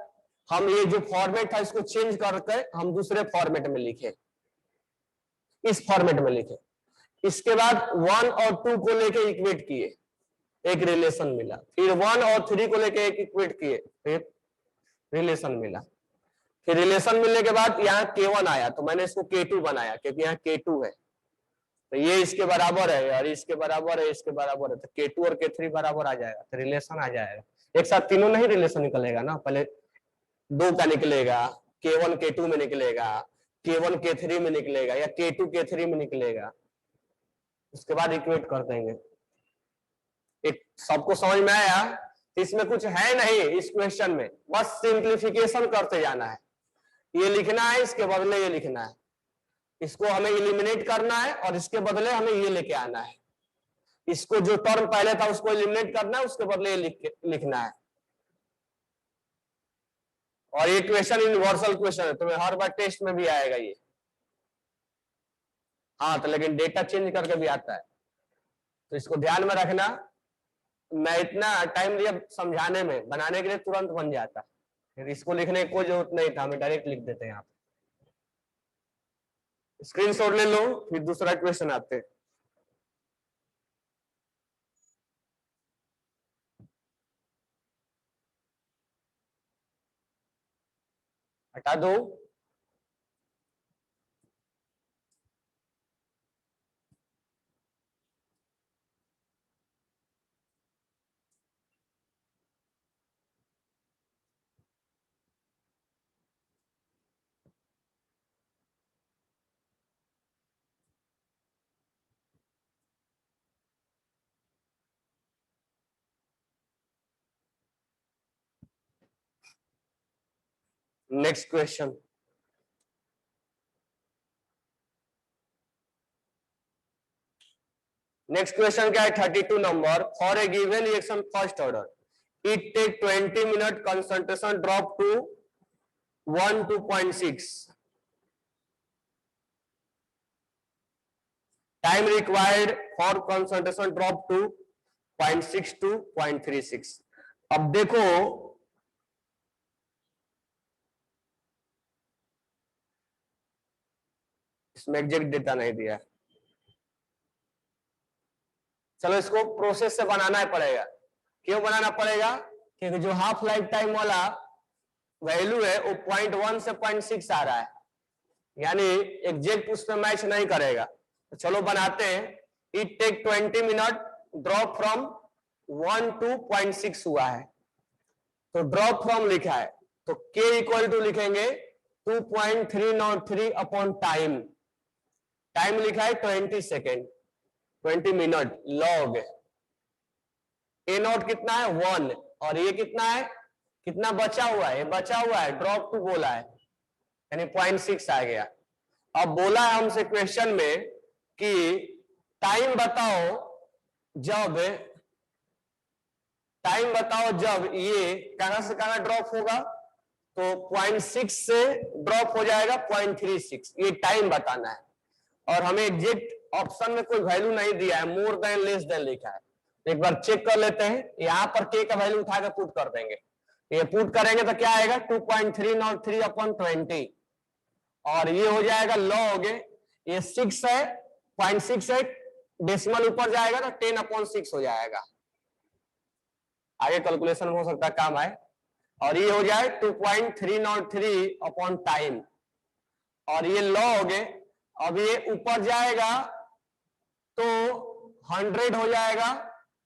हम ये जो फॉर्मेट था इसको चेंज करके हम दूसरे फॉर्मेट में लिखे, इस फॉर्मेट में लिखे। इसके बाद 1 और 2 को लेके इक्वेट किए, एक रिलेशन मिला, फिर 1 और 3 को लेके एक इक्वेट किए, फिर रिलेशन मिला, फिर रिलेशन मिलने के बाद यहाँ K1 आया तो मैंने इसको K2 बनाया, क्योंकि यहाँ K2 है तो ये इसके बराबर है और इसके बराबर है, इसके बराबर है, तो K2 और K3 बराबर आ जाएगा, तो रिलेशन आ जाएगा। एक साथ तीनों नहीं रिलेशन निकलेगा ना, पहले 2 का निकलेगा, K1 K2 में निकलेगा, K1 K3 में निकलेगा, या K2 K3 में निकलेगा, उसके बाद इक्वेट कर देंगे। एक सबको समझ में आया? इसमें कुछ है नहीं इस क्वेश्चन में, बस सिंप्लीफिकेशन करते जाना है, ये लिखना है, इसके बदले ये लिखना है, इसको हमें इलिमिनेट करना है और इसके बदले हमें ये लेके आना है, इसको जो टर्म पहले था उसको इलिमिनेट करना है, उसके बदले ये लिखना है। और ये क्वेश्चन यूनिवर्सल क्वेश्चन है, तुम्हें हर बार टेस्ट में भी आएगा ये। हाँ तो लेकिन डेटा चेंज करके भी आता है, तो इसको ध्यान में रखना, मैं इतना टाइम लिया समझाने में, बनाने के लिए तुरंत बन जाता, फिर इसको लिखने की कोई जरूरत नहीं था, हमें डायरेक्ट लिख देते हैं यहाँ पे। स्क्रीनशॉट ले लो, फिर दूसरा क्वेश्चन आते हैं। हटा दो। नेक्स्ट क्वेश्चन, नेक्स्ट क्वेश्चन क्या है, 32 नंबर। For a given reaction first order it take 20 minute, concentration drop to 1 2.6, time required for concentration drop to 0.6 to 0.36। अब देखो इसमें एग्जैक्ट डेटा नहीं दिया है, चलो इसको प्रोसेस से बनाना ही पड़ेगा। क्यों बनाना पड़ेगा? क्योंकि जो हाफ लाइफ टाइम वाला वैल्यू है वो 0.1 से 0.6 आ रहा है, यानी एग्जैक्ट उसमें मैच नहीं करेगा। तो चलो बनाते हैं। It take 20 minute, drop from 1 to 0.6 हुआ है, तो ड्रॉप फ्रॉम लिखा है, तो k इक्वल टू लिखेंगे 2.303 अपॉन टाइम। टाइम लिखा है 20 second, 20 minute, log A not कितना है 1, और ये कितना है, कितना बचा हुआ है, ये बचा हुआ है, ड्रॉप टू बोला है, यानी 0.6 आ गया। अब बोला है हमसे क्वेश्चन में कि टाइम बताओ जब, टाइम बताओ जब ये कहां से कहां ड्रॉप होगा, तो 0.6 से ड्रॉप हो जाएगा 0.36, ये टाइम बताना है। और हमें एग्जैक्ट ऑप्शन में कोई वैल्यू नहीं दिया है, मोर देन लेस देन लिखा है। एक बार चेक कर लेते हैं, यहां पर के का वैल्यू उठा के पुट कर देंगे, ये पुट करेंगे तो क्या आएगा 2.303 अपॉन 20, और ये हो जाएगा लॉग, ये 6 है, 0.6 है, डेसिमल ऊपर जाएगा तो 10 अपॉन 6 हो जाएगा। आगे कैलकुलेशन हो सकता है काम आए, और ये हो जाए 2.303 अपॉन टाइम, और ये लॉग, अब ये ऊपर जाएगा तो 100 हो जाएगा,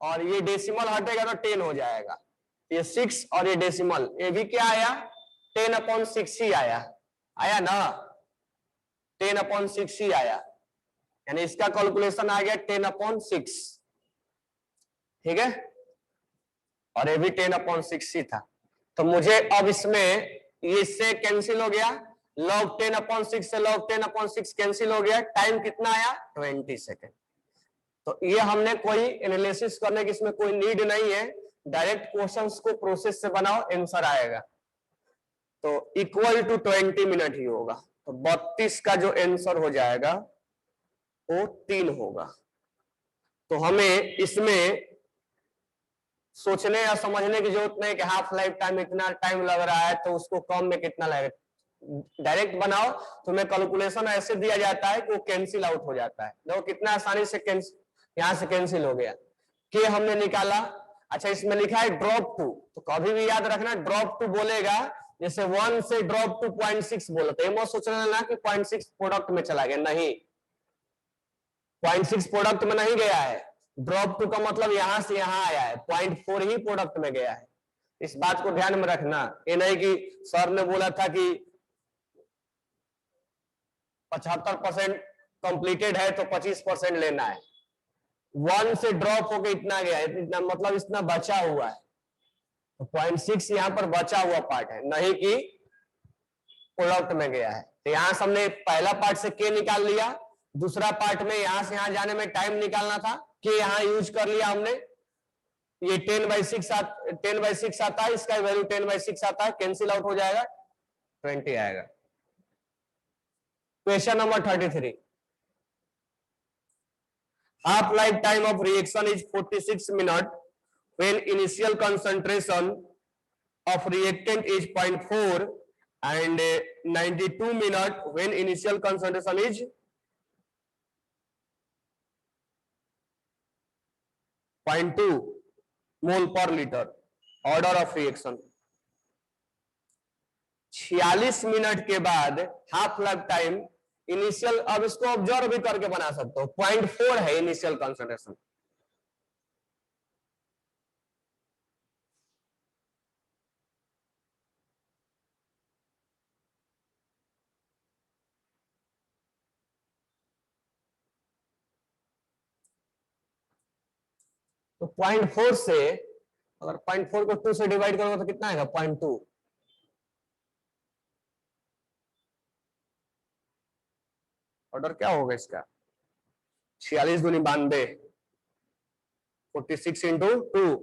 और ये डेसिमल हटेगा तो 10 हो जाएगा। ये 6 और ये डेसिमल, ये भी क्या आया 10 अपॉन 6 ही आया, आया ना, 10 अपॉन 6 ही आया, यानी इसका कैलकुलेशन आ गया 10 अपॉन 6, ठीक है, और ये भी 10 अपॉन 6 ही था। तो मुझे अब इसमें ये इससे कैंसिल हो गया, log 10 अपॉन 6 से log 10 अपॉन 6 कैंसिल हो गया, टाइम कितना आया 20 सेकेंड। तो ये हमने कोई एनालिसिस करने की इसमें कोई नीड नहीं है, डायरेक्ट क्वेश्चंस को प्रोसेस से बनाओ, आंसर आएगा। तो इक्वल टू 20 मिनट ही होगा, तो 32 का जो आंसर हो जाएगा वो 3 होगा। तो हमें इसमें सोचने या समझने की जरूरत नहीं कि हाफ लाइफ टाइम इतना टाइम लग रहा है तो उसको कम में कितना लगेगा, डायरेक्ट बनाओ, तुम्हें कैलकुलेशन ऐसे दिया जाता है कि वो कैंसिल आउट हो जाता है। देखो कितना आसानी से यहां से कैंसिल हो गया, के हमने निकाला। अच्छा इसमें लिखा है ड्रॉप टू, तो कभी भी याद रखना ड्रॉप टू बोलेगा, जैसे 1 से ड्रॉप टू 0.6 बोला, तो ये मत सोचना ना कि 0.6 प्रोडक्ट में चला गया, नहीं, 0.6 प्रोडक्ट में नहीं गया है, ड्रॉप टू का मतलब यहां से यहां आया है, 0.4 ही प्रोडक्ट में गया है। इस बात को ध्यान में रखना, ये नहीं कि सर ने बोला था कि 75% कंप्लीटेड है तो 25% लेना है, 1 से ड्रॉप होकर इतना गया है, इतना मतलब इतना बचा हुआ है, तो 0.6 यहां पर बचा हुआ पार्ट है, नहीं कि प्रोडक्ट में गया है। तो यहां से हमने पहला पार्ट से के निकाल लिया, दूसरा पार्ट में यहां से यहां जाने में टाइम निकालना था, के यहां यूज कर लिया हमने, ये 10/6 आता है, इसका वैल्यू 10/6 आता है, कैंसिल आउट हो जाएगा, 20 आएगा। Question number 33, half life time of reaction is 46 minutes when initial concentration of reactant is 0.4 and 92 minutes when initial concentration is 0.2 mole per liter. Order of reaction 46 minute के बाद half life time initial, अब इसको observe भी करके बना सकते हो, 0.4 है इनिशियल कंसंट्रेशन। तो 0.4 से अगर 0.4 को 2 से डिवाइड करोगे तो कितना आएगा 0.2। ऑर्डर क्या होगा इसका 46 दूनी 92, 46 इंटू 2,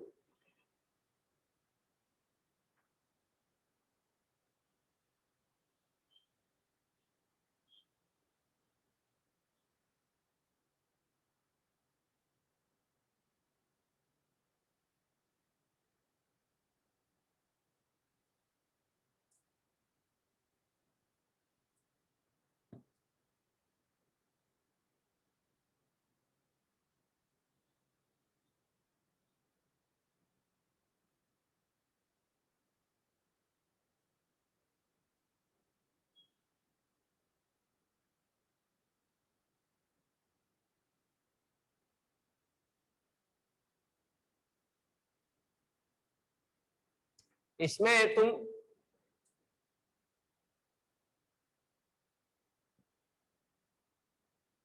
इसमें तुम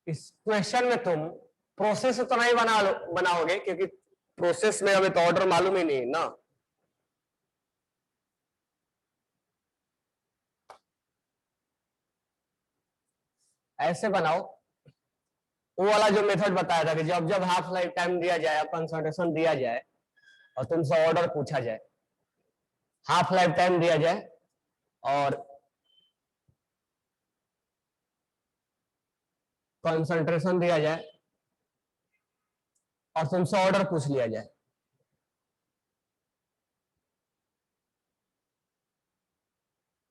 इस क्वेश्चन में तुम प्रोसेस तो नहीं बनाओगे क्योंकि प्रोसेस में हमें तो ऑर्डर मालूम ही नहीं ना। ऐसे बनाओ, वो वाला जो मेथड बताया था कि जब जब हाफ लाइफ टाइम दिया जाए, कंसंट्रेशन दिया जाए और तुमसे ऑर्डर पूछा जाए, हाफ लाइफ टाइम दिया जाए और कंसंट्रेशन दिया जाए और तुमसे ऑर्डर पूछ लिया जाए,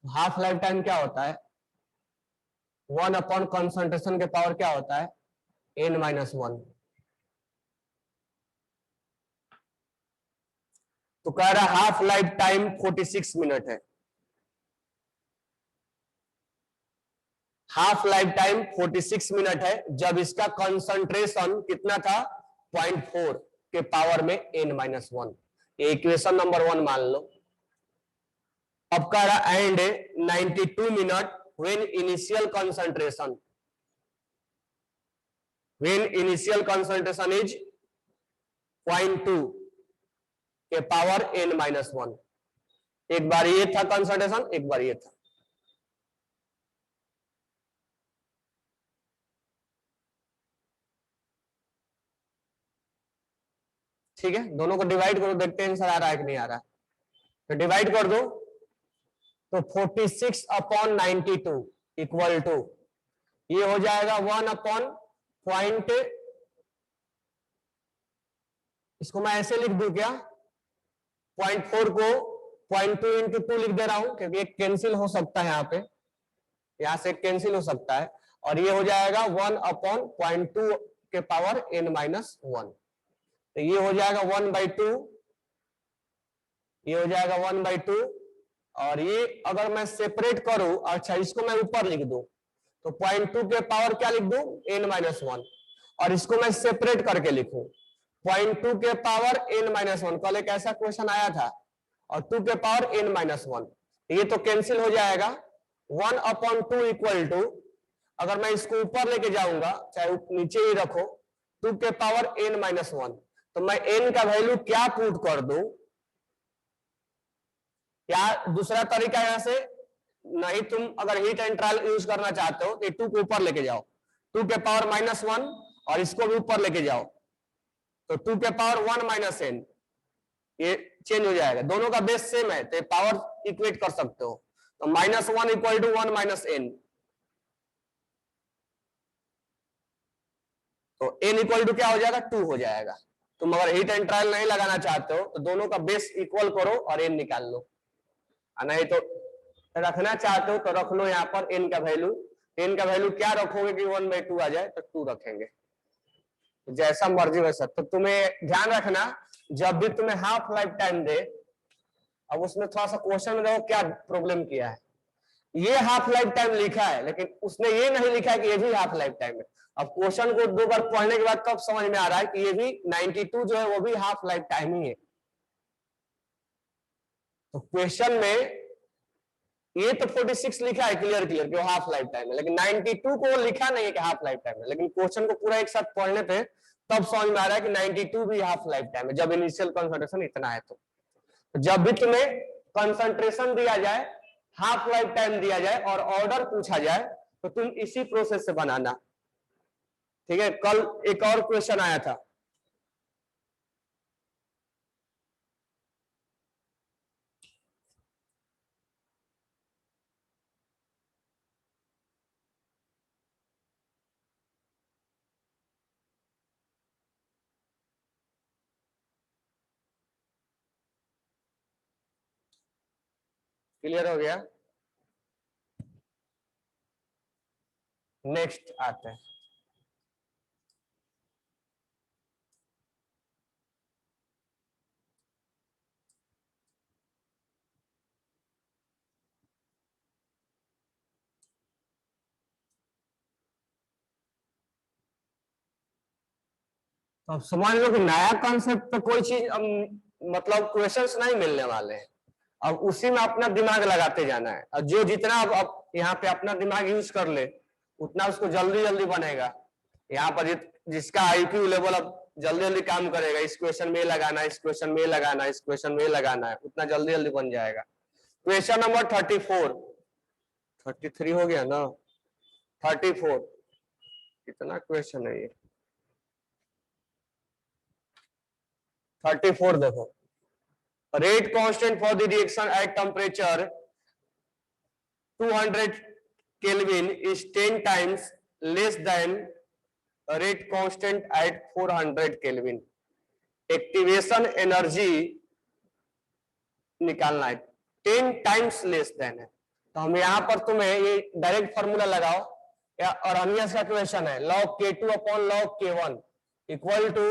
हाफ लाइफ टाइम क्या होता है 1 अपॉन कंसंट्रेशन के पावर क्या होता है n-1। तो कह रहा हाफ लाइफ टाइम 46 मिनट है, हाफ लाइफ टाइम 46 मिनट है जब इसका कंसंट्रेशन कितना था 0.4 के पावर में n-1। इक्वेशन नंबर 1 मान लो। अब कह रहा and 92 minute when initial concentration is 0.2 के पावर n-1। एक बार ये था कंसंट्रेशन, एक बार ये था। ठीक है, दोनों को डिवाइड करो, देखते हैं आंसर आ रहा है कि नहीं आ रहा है। तो डिवाइड कर दो तो 46 अपॉन 92 इक्वल टू ये हो जाएगा 1 अपॉन पॉइंट, इसको मैं ऐसे लिख दूं क्या 0.4 को 0.2 इंटू 2 लिख दे रहा हूं क्योंकि एक कैंसिल हो सकता है, यहाँ पे यहां से कैंसिल हो सकता है, और ये हो जाएगा 1 अपॉन 0.2 के पावर n-1। तो ये हो जाएगा 1/2, ये हो जाएगा 1/2, और ये अगर मैं सेपरेट करूं, अच्छा इसको मैं ऊपर लिख दूं तो 0.2 के पावर क्या लिख दूं n-1, और इसको मैं सेपरेट करके लिखूं 0.2 के पावर n-1। कल एक ऐसा क्वेश्चन आया था, और 2 के पावर n-1, ये तो कैंसिल हो जाएगा। 1/2 इक्वल टू, अगर मैं इसको ऊपर लेके जाऊंगा चाहे नीचे ही रखो, 2 के पावर n-1, तो मैं n का वैल्यू क्या पुट कर दूं, या दूसरा तरीका यहां से नहीं, तुम अगर हीट एंड ट्रायल यूज करना चाहते हो तो 2 को ऊपर लेके जाओ, 2 के पावर -1, और इसको भी ऊपर लेके जाओ तो 2 के पावर 1 - n, ये चेंज हो जाएगा। दोनों का बेस सेम है तो पावर इक्वेट कर सकते हो। तो -1 इक्वल टू 1 - n, तो n इक्वल टू क्या हो जाएगा 2 हो जाएगा। तुम अगर हिट एंड ट्रायल नहीं लगाना चाहते हो तो दोनों का बेस इक्वल करो और n निकाल लो, नहीं तो रखना चाहते हो तो रख लो यहाँ पर n का वैल्यू। n का वैल्यू क्या रखोगे कि 1/2 आ जाए, तो 2 रखेंगे, जैसा मर्जी वैसा। तो तुम्हें ध्यान रखना जब भी तुम्हें हाफ लाइफ टाइम दे, अब उसमें थोड़ा सा क्वेश्चन में देखो क्या प्रॉब्लम किया है। ये हाफ लाइफ टाइम लिखा है लेकिन उसने ये नहीं लिखा है कि ये भी हाफ लाइफ टाइम है। अब क्वेश्चन को 2 बार पढ़ने के बाद तब समझ में आ रहा है कि ये भी 92 जो है वो भी हाफ लाइफ टाइम ही है। तो क्वेश्चन में ये तो 46 लिखा है क्लियर क्लियर कि वो हाफ लाइफ टाइम है, लेकिन 92 को लिखा नहीं है कि हाफ लाइफ टाइम है। लेकिन क्वेश्चन को पूरा एक साथ पढ़ने पे तब समझ में आ रहा है कि 92 भी हाफ लाइफ टाइम है, जब इनिशियल कंसंट्रेशन इतना है। तो जब भी तुम्हें कंसंट्रेशन दिया जाए, हाफ लाइफ टाइम दिया जाए और ऑर्डर पूछा जाए तो तुम इसी प्रोसेस से बनाना, ठीक है। कल एक और क्वेश्चन आया था, क्लियर हो गया। नेक्स्ट आते हैं, तो अब समझ लो कि नया कॉन्सेप्ट पे कोई चीज मतलब क्वेश्चंस नहीं मिलने वाले हैं। अब उसी में अपना दिमाग लगाते जाना है, और जो जितना अब यहाँ पे अपना दिमाग यूज कर ले उतना उसको जल्दी जल्दी बनेगा। यहाँ पर जिसका आईक्यू लेवल अब जल्दी जल्दी काम करेगा, इस क्वेश्चन में लगाना, इस क्वेश्चन में लगाना, इस क्वेश्चन में लगाना है, उतना जल्दी जल्दी बन जाएगा। क्वेश्चन नंबर 34, 33 हो गया ना, 34 कितना क्वेश्चन है ये, 34 देखो। Rate constant for the reaction at temperature 200 Kelvin is 10 times less than rate constant at 400 Kelvin. Activation energy निकालना है, 10 टाइम्स लेस देन है। तो हम यहाँ पर तुम्हें ये डायरेक्ट फॉर्मूला लगाओ, या अरनियस का क्वेश्चन है, log K2 upon log K1 equal to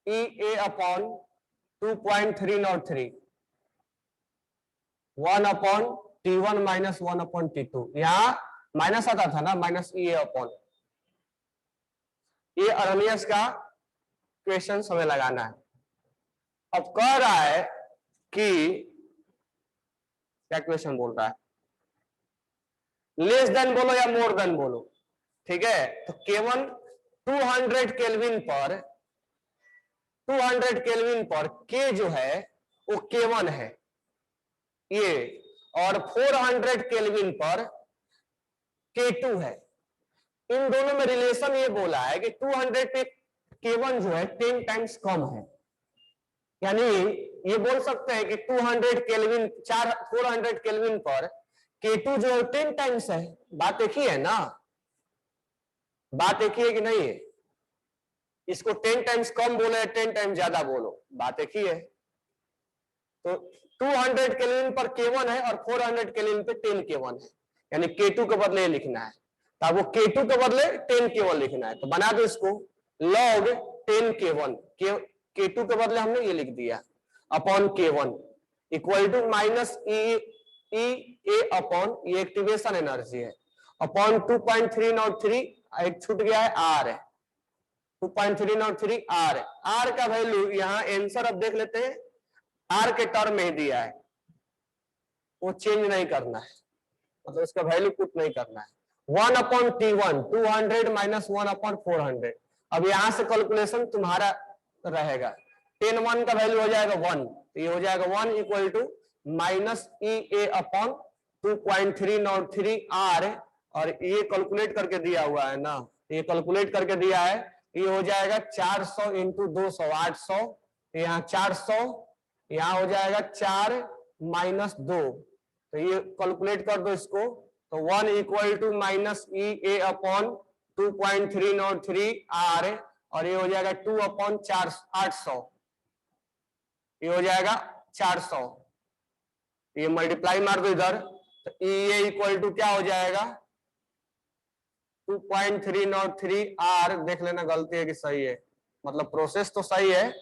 EA upon 2.303 1 upon T1 minus 1 upon T2, यहाँ माइनस आता था ना, माइनस EA अपॉन। ये अरनियस का क्वेश्चन हमें लगाना है। अब कह रहा है कि क्या क्वेश्चन बोल रहा है, लेस देन बोलो या मोर देन बोलो, ठीक है। तो केवल 200 केल्विन पर, 200 केल्विन पर के जो है वो K1 है ये, और 400 केल्विन पर K2 है। इन दोनों में रिलेशन ये बोला है कि 200 पे K1 जो है 10 टाइम्स कम है, यानी ये बोल सकते हैं कि 200 केल्विन 400 केल्विन पर K2 जो है 10 टाइम्स है। बात एक ही है ना, बात एक ही है कि नहीं है। इसको 10 टाइम्स कम बोले या 10 टाइम्स ज्यादा बोलो, बात एक ही है। तो 200 केल्विन पर K1 है और 400 केल्विन पे 10 K1 है, यानी K2 के बदले लिखना है, तो आपको K2 के बदले 10 K1 लिखना है। तो बना दो इसको, log 10 K1, K2 के बदले हमने ये लिख दिया upon K1 equal to minus E upon, ये एक्टिवेशन एनर्जी है, अपॉन 2.303, एक छूट गया है R है, 2.303 R। R का वैल्यू यहाँ आंसर अब देख लेते हैं, R के टर्म में दिया है, वो चेंज नहीं करना है, मतलब उसका वैल्यू पुट नहीं करना है। 1 अपॉन T1 200 माइनस 1 अपॉन 400। अब यहां से कैलकुलेशन तुम्हारा रहेगा, 10 1 का वैल्यू हो जाएगा 1, तो ये हो जाएगा 1 equal to minus EA upon 2.303 R, और ये कैलकुलेट करके दिया हुआ है ना, ये कैलकुलेट करके दिया है, ये हो जाएगा 400 इंटू 200 800, यहाँ 400, यहाँ हो जाएगा 4 माइनस 2, तो ये कैलकुलेट कर दो इसको, तो 1 equal to minus EA upon 2.303 R, और ये हो जाएगा 2/800, ये हो जाएगा 400, ये मल्टीप्लाई मार दो इधर, तो ये इक्वल टू क्या हो जाएगा 2.303 आर। देख लेना गलती है कि सही है, मतलब प्रोसेस तो सही है,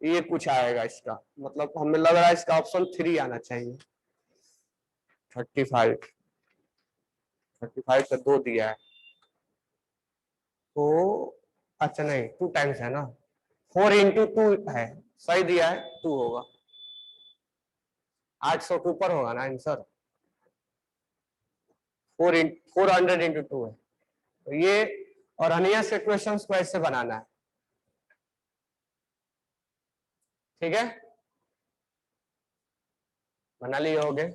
ये कुछ आएगा इसका, मतलब हमें लग रहा है इसका ऑप्शन 3 आना चाहिए। 35 का 2 दिया है, तो अच्छा नहीं 2 टाइम्स है ना, 4 into 2 है, सही दिया है 2 होगा, 800 के ऊपर होगा ना आंसर, 400 into 2 है, तो ये और अन्य से क्वेश्चंस को ऐसे बनाना है, ठीक है, बना लिए होगे।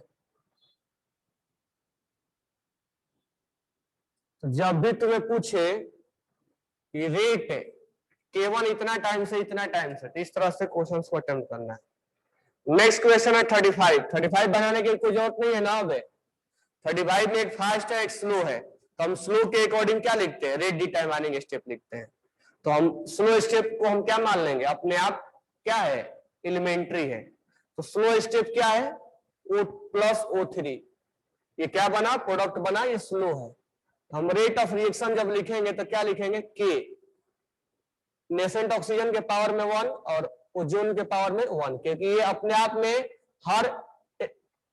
तो जब भी तुम्हें पूछे कि रेट केवल इतना टाइम से इतना टाइम से, तो इस तरह से क्वेश्चंस को अटेम्प्ट करना है। नेक्स्ट क्वेश्चन है 35 बनाने की कोई जरूरत नहीं है ना। अब 35 में एक फास्ट है एक स्लो है, तो हम स्लो के अकॉर्डिंग क्या लिखते हैं, रेट डिटरमाइनिंग स्टेप लिखते हैं। तो हम स्लो स्टेप को हम क्या मान लेंगे, अपने आप क्या है, एलिमेंट्री है। तो स्लो स्टेप क्या है, O प्लस O3, ये क्या बना, प्रोडक्ट बना, ये स्लो है। हम रेट ऑफ रिएक्शन जब लिखेंगे तो क्या लिखेंगे, के, नेसेंट ऑक्सीजन के पावर में 1 और ओजोन के पावर में 1, क्योंकि ये अपने आप में हर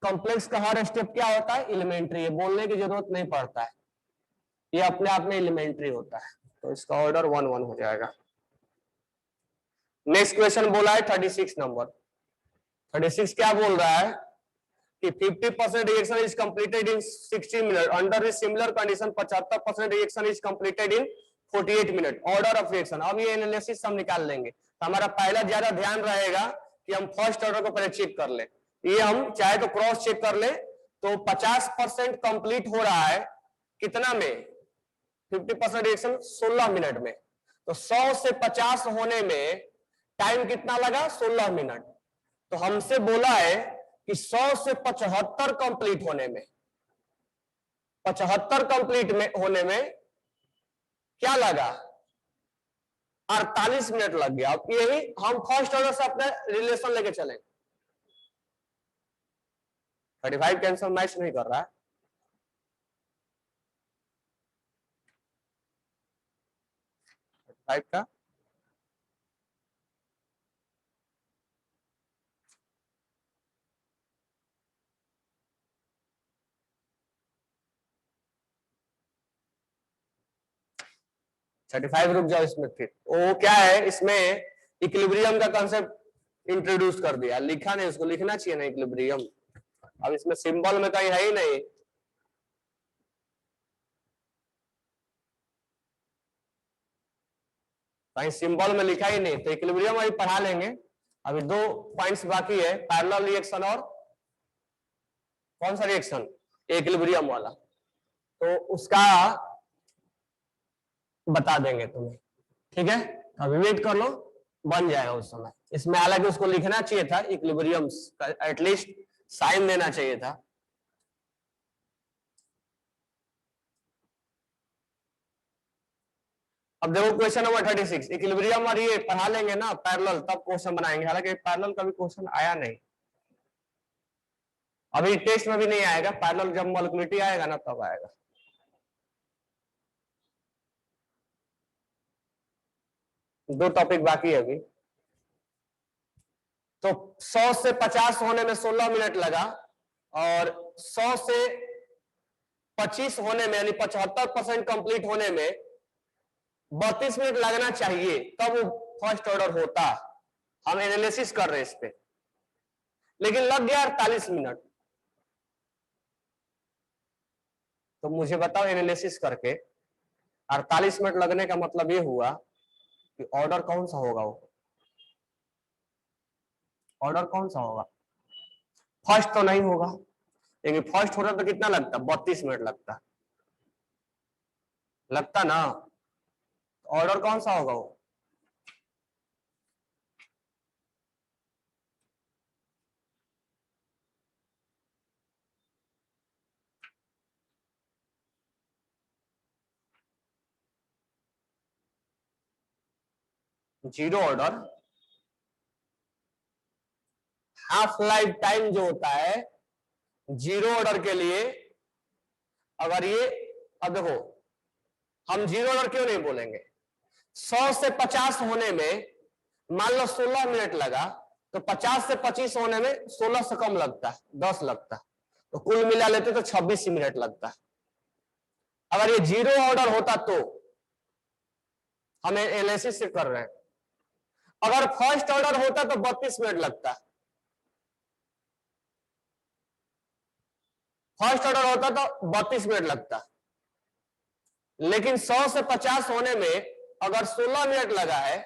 कॉम्प्लेक्स का हर स्टेप क्या होता है, एलिमेंट्री है, बोलने की जरूरत नहीं पड़ता है, ये अपने आप में एलिमेंट्री होता है। तो इसका ऑर्डर 1-1 हो जाएगा। नेक्स्ट क्वेश्चन बोला है 36 नंबर। 36 क्या बोल रहा है कि 50% reaction is completed in 60 minute, under this similar condition 75% reaction is completed in 48 minute, order of reaction. अब ये एनालिसिस हम निकाल लेंगे, तो हमारा पहला ज्यादा ध्यान रहेगा कि हम फर्स्ट ऑर्डर को पहले चेक कर ले, ये हम चाहे तो क्रॉस चेक कर ले। तो 50% कंप्लीट हो रहा है कितना में, 50% रिएक्शन 16 मिनट में, तो 100 से 50 होने में टाइम कितना लगा, 16 मिनट। तो हमसे बोला है कि 100 से 75 कंप्लीट होने में, 75 कंप्लीट में होने में क्या लगा, 48 मिनट लग गया। अब यही हम फर्स्ट ऑर्डर से अपने रिलेशन लेके चलेंगे। 35 कैंसर मैच नहीं कर रहा है, फाइव का 35 रुक जाओ, इसमें फिर वो क्या है, इसमें इक्विलिब्रियम का कंसेप्ट इंट्रोड्यूस कर दिया, लिखा नहीं, उसको लिखना चाहिए ना इक्विलिब्रियम, अब इसमें सिंबल में कहीं है ही नहीं, कहीं सिंबल में लिखा ही नहीं, तो इक्विलिब्रियम अभी पढ़ा लेंगे। अभी 2 पॉइंट्स बाकी है, पैरेलल रिएक्शन और कौन सा रिएक्शन, इक्विलिब्रियम वाला, तो उसका बता देंगे तुम्हें, ठीक है, अभी वेट कर लो, बन जाएगा उस समय। इसमें हालांकि उसको लिखना चाहिए था इक्विलिब्रियम, एटलीस्ट साइन देना चाहिए था। अब देखो क्वेश्चन नंबर 36, इक्विलिब्रियम और ये पढ़ा लेंगे ना पैरेलल, तब क्वेश्चन बनाएंगे, हालांकि पैरेलल का भी क्वेश्चन आया नहीं, अभी टेस्ट में भी नहीं आएगा पैरेलल, जब मॉलिक्यूलरिटी आएगा ना तब आएगा। दो टॉपिक बाकी है अभी। तो 100 से 50 होने में 16 मिनट लगा, और 100 से 25 होने में यानी 75% कंप्लीट होने में 32 मिनट लगना चाहिए, तब वो फर्स्ट ऑर्डर होता। हम एनालिसिस कर रहे हैं इस पे, लेकिन लग गया 48 मिनट। तो मुझे बताओ एनालिसिस करके 48 मिनट लगने का मतलब ये हुआ कि ऑर्डर कौन सा होगा, वो ऑर्डर कौन सा होगा, फर्स्ट तो नहीं होगा, लेकिन फर्स्ट होता तो कितना लगता, 32 मिनट लगता, लगता ना, ऑर्डर कौन सा होगा वो, zero order half life time जो होता है जीरो ऑर्डर के लिए, अगर ये, अब देखो हम जीरो ऑर्डर क्यों नहीं बोलेंगे, 100 से 50 होने में मान लो 16 मिनट लगा, तो 50 से 25 होने में 16 से कम लगता है, 10 लगता है, तो कुल मिला लेते तो 26 मिनट लगता है। अगर ये जीरो ऑर्डर होता तो हमें एनालिसिस से कर रहे हैं, अगर फर्स्ट ऑर्डर होता तो 32 मिनट लगता, फर्स्ट ऑर्डर होता तो 32 मिनट लगता, लेकिन 100 से 50 होने में अगर 16 मिनट लगा है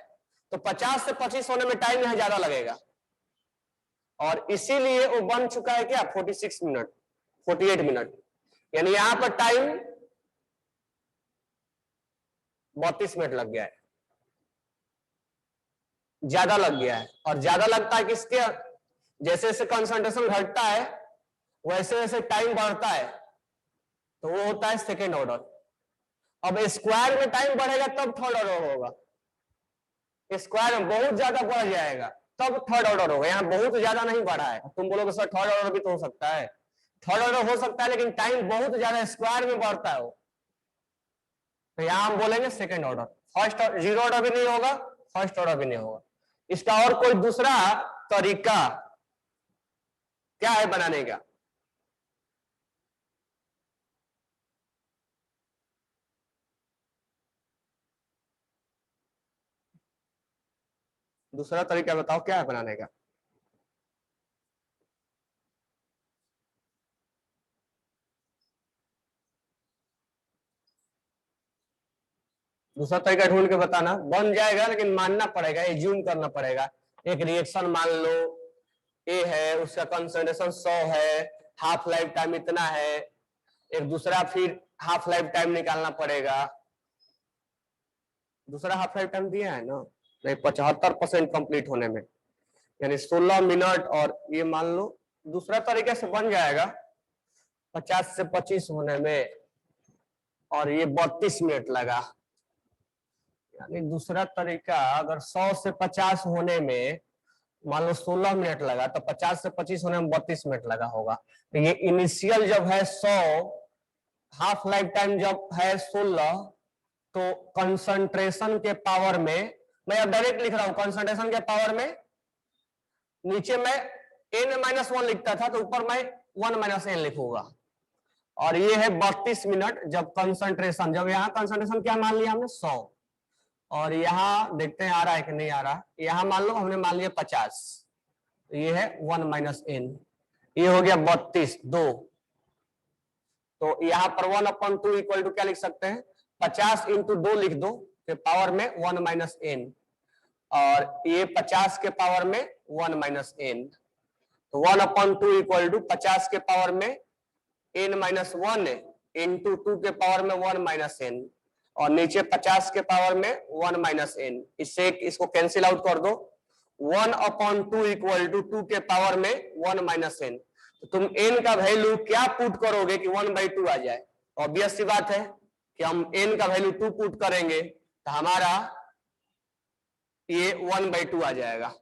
तो 50 से 25 होने में टाइम यहां ज्यादा लगेगा, और इसीलिए वो बन चुका है क्या 46 मिनट, 48 मिनट, यानी यहां पर टाइम 32 मिनट लग गया है, ज्यादा लग गया है। और ज्यादा लगता है किसके, जैसे जैसे कंसंट्रेशन घटता है वैसे वैसे टाइम बढ़ता है, तो वो होता है सेकेंड ऑर्डर। अब स्क्वायर में टाइम बढ़ेगा तब थर्ड ऑर्डर होगा, स्क्वायर में बहुत ज्यादा बढ़ जाएगा तब थर्ड ऑर्डर होगा, यहाँ बहुत ज्यादा नहीं बढ़ा है। तुम बोलोगे सर थर्ड ऑर्डर भी तो हो सकता है, थर्ड ऑर्डर हो सकता है लेकिन टाइम बहुत ज्यादा स्क्वायर में बढ़ता है वो, तो यहां हम बोलेंगे second order. First zero order भी नहीं होगा, फर्स्ट ऑर्डर भी नहीं होगा। इसका और कोई दूसरा तरीका क्या है बनाने का, दूसरा तरीका बताओ क्या है बनाने का। दूसरा तरीका ढूंढ के बताना, बन जाएगा लेकिन मानना पड़ेगा, एज्यूम करना पड़ेगा। एक रिएक्शन मान लो ए है, उसका कंसंट्रेशन 100 है, हाफ लाइफ टाइम इतना है, एक दूसरा फिर हाफ लाइफ टाइम निकालना पड़ेगा। दूसरा हाफ लाइफ टाइम दिया है ना, नहीं 75% कंप्लीट होने में, यानी 16 मिनट, और ये मान लो दूसरा तरीके से बन जाएगा 50 से 25 होने में, और ये 32 मिनट लगा। यानी दूसरा तरीका अगर 100 से 50 होने में मान लो 16 मिनट लगा, तो 50 से 25 होने में 32 मिनट लगा होगा। तो ये इनिशियल जब है 100, हाफ लाइफ टाइम जब है 16, तो कंसंट्रेशन के पावर में, मैं अब डायरेक्ट लिख रहा हूं कंसंट्रेशन के पावर में, नीचे मैं n-1 लिखता था तो ऊपर मैं 1 - n लिखूंगा, और ये है 32 मिनट जब कंसंट्रेशन, जब यहाँ कंसंट्रेशन क्या मान लिया हमने 100, और यहाँ देखते हैं आ रहा है कि नहीं आ रहा, यहाँ मान लो हमने मान लिया 50, ये है 1 - n, ये हो गया 32 2, तो यहाँ पर 1/2 इक्वल टू क्या लिख सकते हैं, 50 × 2 लिख दो, फिर पावर में 1 - n, और ये 50 के पावर में 1 - n, तो 1/2 इक्वल टू 50 के पावर में n-1 इंटू 2 के पावर में 1 - n, और नीचे 50 के पावर में 1 - n, इससे इसको कैंसिल आउट कर दो, 1/2 इक्वल टू 2 के पावर में 1 - n। तो तुम n का वैल्यू क्या पुट करोगे कि 1/2 आ जाए, ऑब्वियस सी बात है कि हम n का वैल्यू 2 पुट करेंगे तो हमारा ये 1/2 आ जाएगा,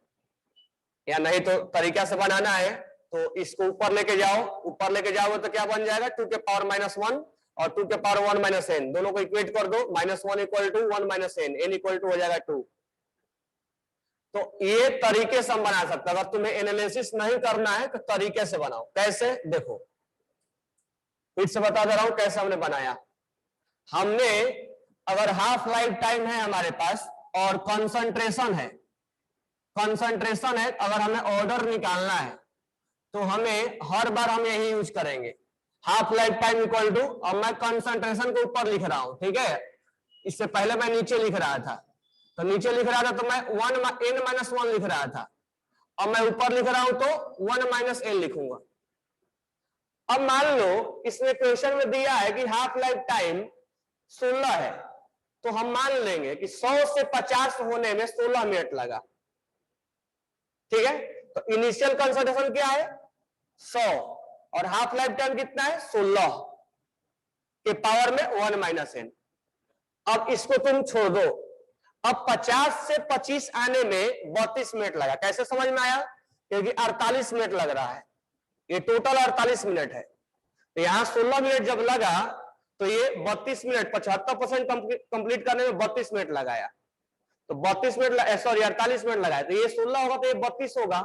या नहीं तो तरीका से बनाना है तो इसको ऊपर लेके जाओ, ऊपर लेके जाओगे तो क्या बन जाएगा 2 के पावर -1 और 2 के पावर 1 - n, दोनों को इक्वेट कर दो, -1 equal to 1 - n, n equal to हो जाएगा 2। तो ये तरीके से हम बना सकते हैं, अगर तुम्हें एनालिसिस नहीं करना है तो तरीके से बनाओ। कैसे, देखो फिर से बता दे रहा हूं कैसे हमने बनाया। हमने अगर हाफ लाइफ टाइम है हमारे पास और कंसंट्रेशन है, कंसंट्रेशन है, अगर हमें ऑर्डर निकालना है तो हमें हर बार हम यही यूज करेंगे, half life time equal to, अब मैं कंसंट्रेशन को ऊपर लिख रहा हूं, ठीक है, इससे पहले मैं नीचे लिख रहा था, तो नीचे लिख रहा था तो मैं n-1 लिख रहा था, अब मैं ऊपर लिख रहा हूं तो 1 - n लिखूंगा। अब मान लो इसने क्वेश्चन में दिया है कि हाफ लाइफ टाइम 16 है, तो हम मान लेंगे कि 100 से 50 होने में 16 मिनट लगा, ठीक है, तो इनिशियल कंसंट्रेशन क्या है 100, और हाफ लाइफ टाइम कितना है 16 के पावर में 1 - n। अब इसको तुम छोड़ दो, अब 50 से 25 आने में 32 मिनट लगा। कैसे समझ में आया? क्योंकि 48 मिनट लग रहा है, ये टोटल 48 मिनट है, तो यहां 16 मिनट जब लगा तो ये 32 मिनट 75% कंप्लीट करने में 32 मिनट लगाया, तो 32 मिनट सॉरी 48 मिनट लगाया, तो ये 16 होगा तो ये 32 होगा,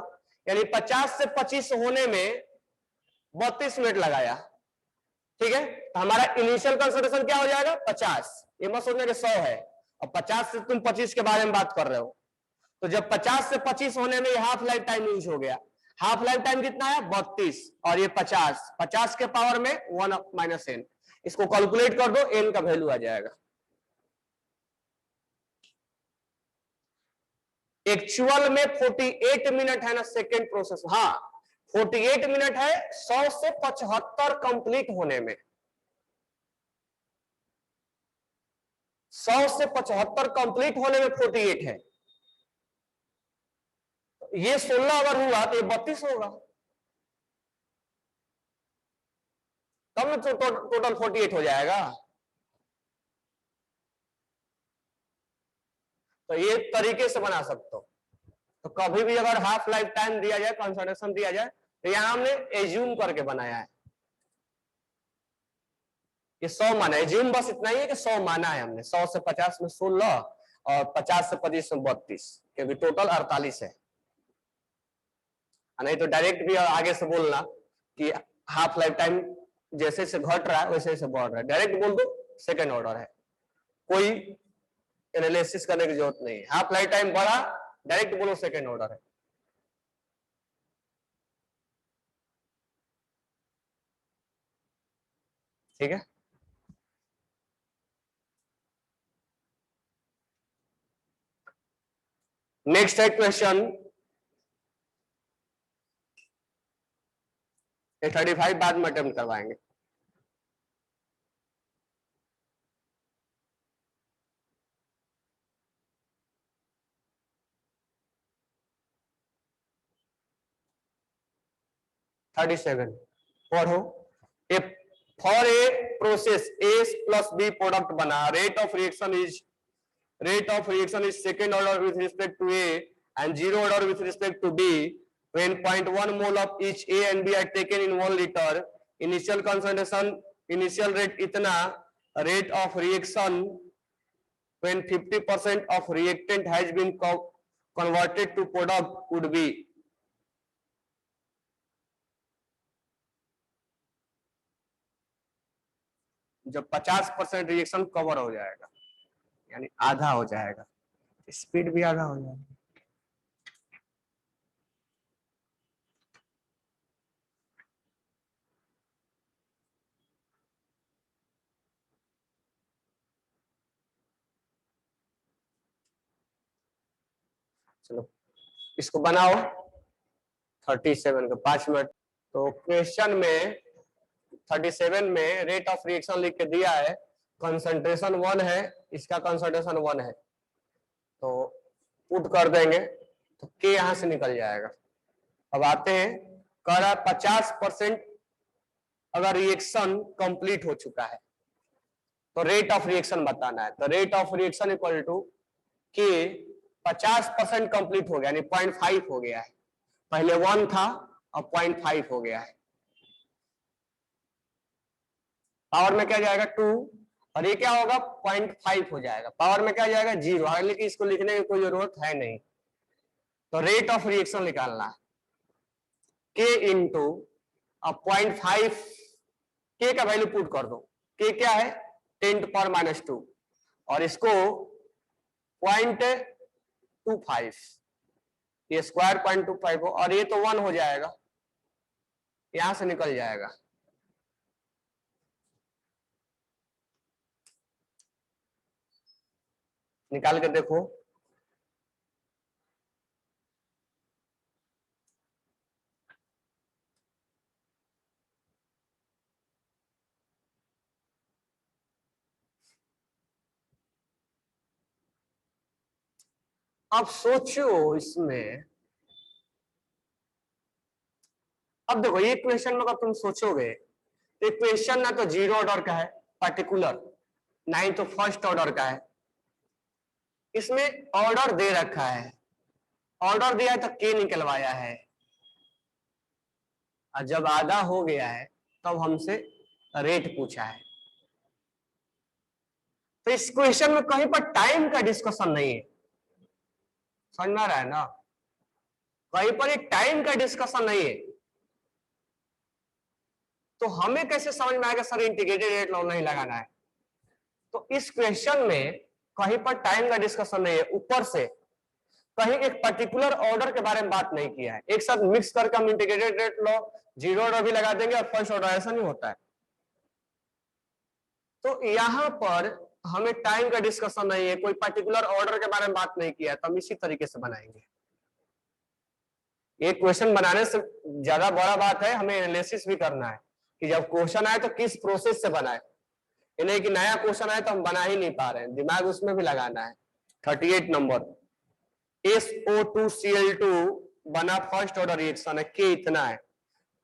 यानी 50 से 25 होने में 32 मिनट लगाया। ठीक है, तो हमारा इनिशियल कंसंट्रेशन क्या हो जाएगा? 50। ये मत सोचना कि 100 है, और 50 से तुम 25 के बारे में बात कर रहे हो, तो जब 50 से 25 होने में हाफ लाइफ टाइम यूज हो गया। हाफ लाइफ टाइम कितना है? 32, और ये 50, 50 के पावर में 1 माइनस n, इसको कैलकुलेट कर दो, n का वैल्यू आ जाएगा। एक्चुअल में 48 मिनट है ना सेकेंड प्रोसेस, हाँ 48 मिनट है 100 से 75 कंप्लीट होने में, 100 से 75 कंप्लीट होने में 48 है, ये 16 अगर हुआ तो ये 32 होगा, तब ना टोटल 48 हो जाएगा। तो ये तरीके से बना सकते हो। तो कभी भी अगर हाफ लाइफ टाइम दिया जाए, कंसंट्रेशन दिया जाए, तो यहां हमने एज्यूम करके बनाया है, ये 100 माना है, एज्यूम बस इतना ही है कि 100 माना है हमने, 100 से 50 में 16 और 50 से 25 में 32, क्योंकि टोटल 48 है। नहीं तो डायरेक्ट भी आगे से बोलना कि हाफ लाइफ टाइम जैसे से घट रहा है वैसे वैसे बढ़ रहा है, डायरेक्ट बोल दो सेकेंड ऑर्डर है, कोई एनालिसिस करने की जरूरत नहीं है। हाफ लाइफ टाइम बढ़ा, डायरेक्ट बोलो सेकेंड ऑर्डर है। ठीक है, नेक्स्ट है क्वेश्चन 35 बाद में अटेम्प्ट करवाएंगे। थर्टी सेवन पढ़ो। A for a process A plus B product बना, rate of reaction is second order with respect to A and zero order with respect to B when 0.1 mole of each A and B are taken in 1 liter, initial concentration, initial rate इतना, rate of reaction when 50% of reactant has been converted to product would be। जब 50% reaction cover हो जाएगा, यानी आधा हो जाएगा, speed भी आधा हो जाएगा। चलो इसको बनाओ 37 का 5 मिनट। तो क्वेश्चन में 37 में रेट ऑफ रिएक्शन लिख के दिया है, कंसंट्रेशन 1 है, इसका कंसंट्रेशन 1 है, तो पुट कर देंगे तो के यहां से निकल जाएगा। अब आते हैं, कह रहा है 50% अगर रिएक्शन कंप्लीट हो चुका है तो रेट ऑफ रिएक्शन बताना है, तो rate of reaction equal to k 50% complete हो गया, यानी 0.5 हो गया है, पहले 1 था अब 0.5 हो गया है, पावर में क्या जाएगा 2, और ये क्या होगा 0.5 हो जाएगा, पावर में क्या जाएगा 0, हालांकि इसको लिखने की कोई जरूरत है नहीं। तो रेट ऑफ रिएक्शन निकालना है, के इंटू 0.5, के का वैल्यू पुट कर दो, के क्या है 10⁻², और इसको 0.25, ये स्क्वायर 0.25 हो, और ये तो 1 हो जाएगा, यहां से निकल जाएगा। निकाल के देखो, अब सोचो इसमें, अब देखो ये क्वेश्चन में अगर तुम सोचोगे तो क्वेश्चन ना तो 0 ऑर्डर का है पर्टिकुलर, ना ही तो फर्स्ट ऑर्डर का है, इसमें ऑर्डर दे रखा है, ऑर्डर दिया है तो के निकलवाया है, और जब आधा हो गया है तब हमसे रेट पूछा है। तो इस क्वेश्चन में कहीं पर टाइम का डिस्कशन नहीं है, समझ में आ रहा है ना, कहीं पर एक टाइम का डिस्कशन नहीं है। तो हमें कैसे समझ में आएगा सर इंटीग्रेटेड रेट लॉ नहीं लगाना है? तो इस क्वेश्चन में कहीं पर टाइम का डिस्कशन नहीं है, ऊपर से कहीं एक पर्टिकुलर ऑर्डर के बारे में बात नहीं किया है। एक साथ मिक्स करके हम integrated rate law zero order भी लगा देंगे और फर्स्ट ऑर्डर, ऐसा नहीं होता है। तो यहां पर हमें टाइम का डिस्कशन नहीं है, कोई पर्टिकुलर ऑर्डर के बारे में बात नहीं किया है, तो हम इसी तरीके से बनाएंगे। एक क्वेश्चन बनाने से ज्यादा बड़ा बात है, हमें एनालिसिस भी करना है कि जब क्वेश्चन आए तो किस प्रोसेस से बनाए, नहीं कि नया क्वेश्चन आए तो हम बना ही नहीं पा रहे हैं, दिमाग उसमें भी लगाना है। 38 नंबर, SO2Cl2 बना फर्स्ट ऑर्डर रिएक्शन है, के इतना है,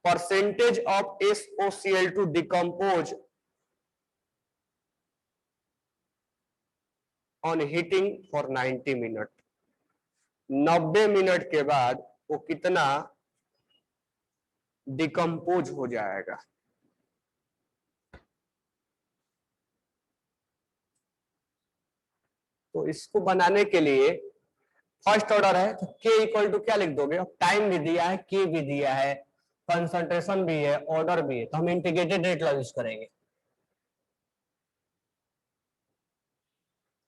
percentage of SOCl2 decompose on heating for 90 minute. 90 minute के बाद वो कितना डिकम्पोज हो जाएगा। तो इसको बनाने के लिए फर्स्ट ऑर्डर है तो के इक्वल टू क्या लिख दोगे, टाइम भी दिया है, के भी दिया है, कंसंट्रेशन भी है, ऑर्डर भी है, तो हम इंटीग्रेटेड रेट लॉ यूज करेंगे।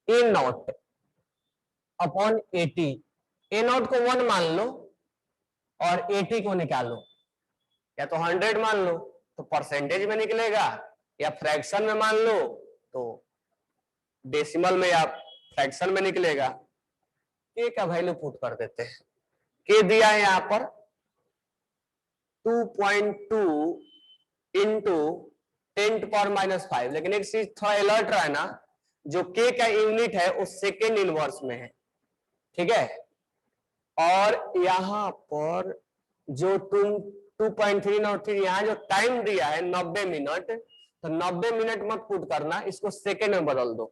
ए नॉट अपॉन 80, ए नॉट को 1 मान लो और 80 को निकालो, या तो 100 मान लो तो परसेंटेज में निकलेगा, या फ्रैक्शन में मान लो तो डेसिमल में या फ्रैक्शन में निकलेगा। के का वैल्यू पुट कर देते हैं, के दिया है यहां पर 2.2 इंटू 10⁻⁵, लेकिन एक चीज थोड़ा अलर्ट रहा है ना, जो के का यूनिट है वो सेकेंड इनवर्स में है, ठीक है। और यहां पर जो तुम 2.303 यहां जो टाइम दिया है 90 मिनट, तो 90 मिनट मत पुट करना, इसको सेकेंड में बदल दो,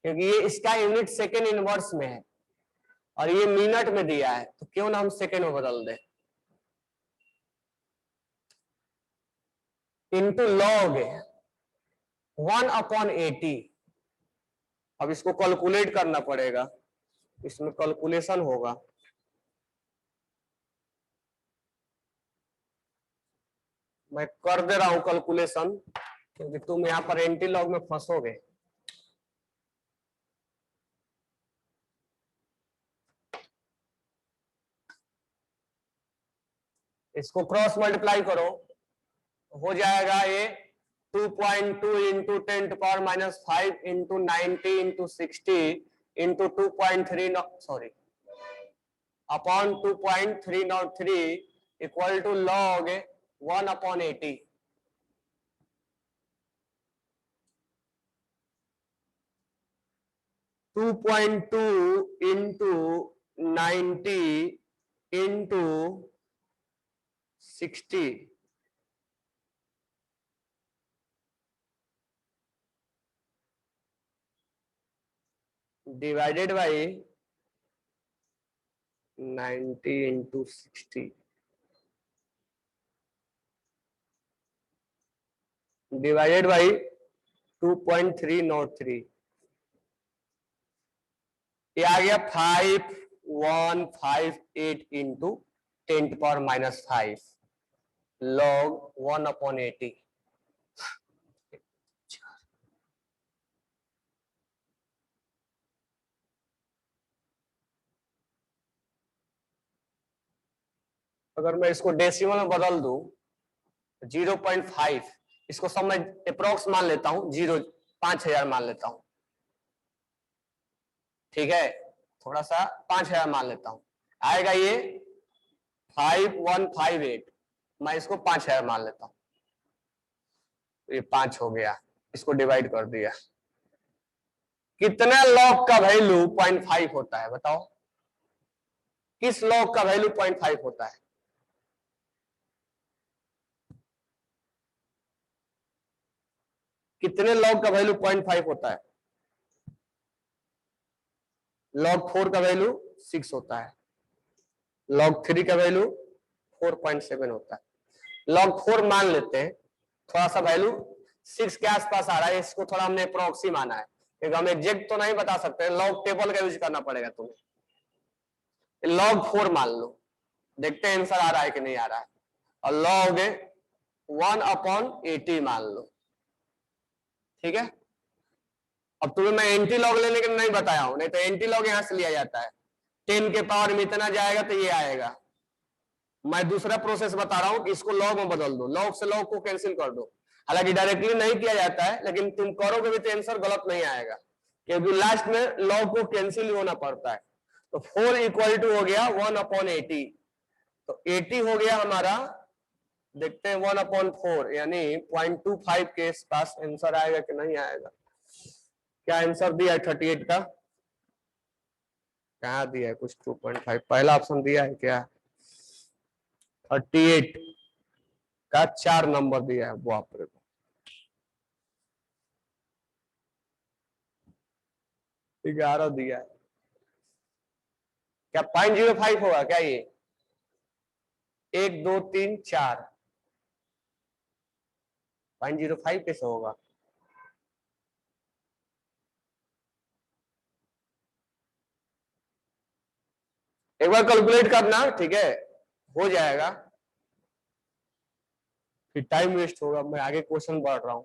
क्योंकि ये इसका यूनिट सेकेंड इनवर्स में है और ये मिनट में दिया है, तो क्यों ना हम सेकेंड में बदल दें। Into log 1/80। अब इसको कैलकुलेट करना पड़ेगा, इसमें कैलकुलेशन होगा। मैं कर दे रहा हूं कैलकुलेशन, क्योंकि तुम यहां पर एंटी लॉग में फंसोगे। इसको क्रॉस मल्टीप्लाई करो, हो जाएगा ये 2.2 into 10⁻⁵ into 90 into 60 into 2.3 sorry upon 2.303 equal to log 1/80। 2.2 into 90 into 60 divided by 90 into 60 divided by 2.303, ये आ गया 5158 इंटू 10⁻⁵ लॉग 1/80। अगर मैं इसको डेसिमल में बदल दूं 0.5, इसको सब मैं अप्रोक्स मान लेता हूं, 5000 मान लेता हूं, ठीक है, थोड़ा सा 5000 मान लेता हूं, आएगा ये 5158, मैं इसको 5000 मान लेता हूं, ये 5 हो गया, इसको डिवाइड कर दिया। कितने लॉग का वैल्यू 0.5 होता है बताओ, किस लॉग का वैल्यू 0.5 होता है? कितने लॉग का वैल्यू 0.5 होता है? log 4 का वैल्यू 6 होता है, log 3 का वैल्यू 4.7 होता है। log 4 मान लेते हैं, थोड़ा सा वैल्यू 6 के आसपास आ रहा है, इसको थोड़ा हमने प्रोक्सी माना है क्योंकि हम एग्जैक्ट तो नहीं बता सकते, लॉग टेबल का यूज करना पड़ेगा तुम्हें। log 4 मान लो, देखते हैं आंसर आ रहा है कि नहीं आ रहा है। और log 1/80 मान लो, ठीक है। अब तुम्हें मैं एंटी लॉग लेने के नहीं बताया हूं, नहीं तो एंटी लॉग यहां से लिया जाता है, 10 के पावर में इतना जाएगा तो ये आएगा। मैं दूसरा प्रोसेस बता रहा हूं कि इसको लॉग में बदल दो, लॉग से लॉग को कैंसिल कर दो। हालांकि डायरेक्टली नहीं किया जाता है, लेकिन तुम करोगे भी तो आंसर गलत नहीं आएगा क्योंकि लास्ट में लॉग को कैंसिल होना पड़ता है। तो 4 इक्वल टू हो गया 1/80, तो 80 हो गया हमारा। देखते हैं 1/4 यानी 0.25 के पास आंसर आएगा कि नहीं आएगा। क्या आंसर दिया है 38 का? कहाँ दिया है कुछ? 2.5 पहला ऑप्शन दिया है क्या? 38 का 4 नंबर दिया है, बाप रे। ठीक है, 11 दिया है। क्या 0.05 होगा क्या ये? 1 2 3 4 0.05 कैसे होगा? एक बार कैलकुलेट करना, ठीक है, हो जाएगा, फिर टाइम वेस्ट होगा। मैं आगे क्वेश्चन बढ़ रहा हूं,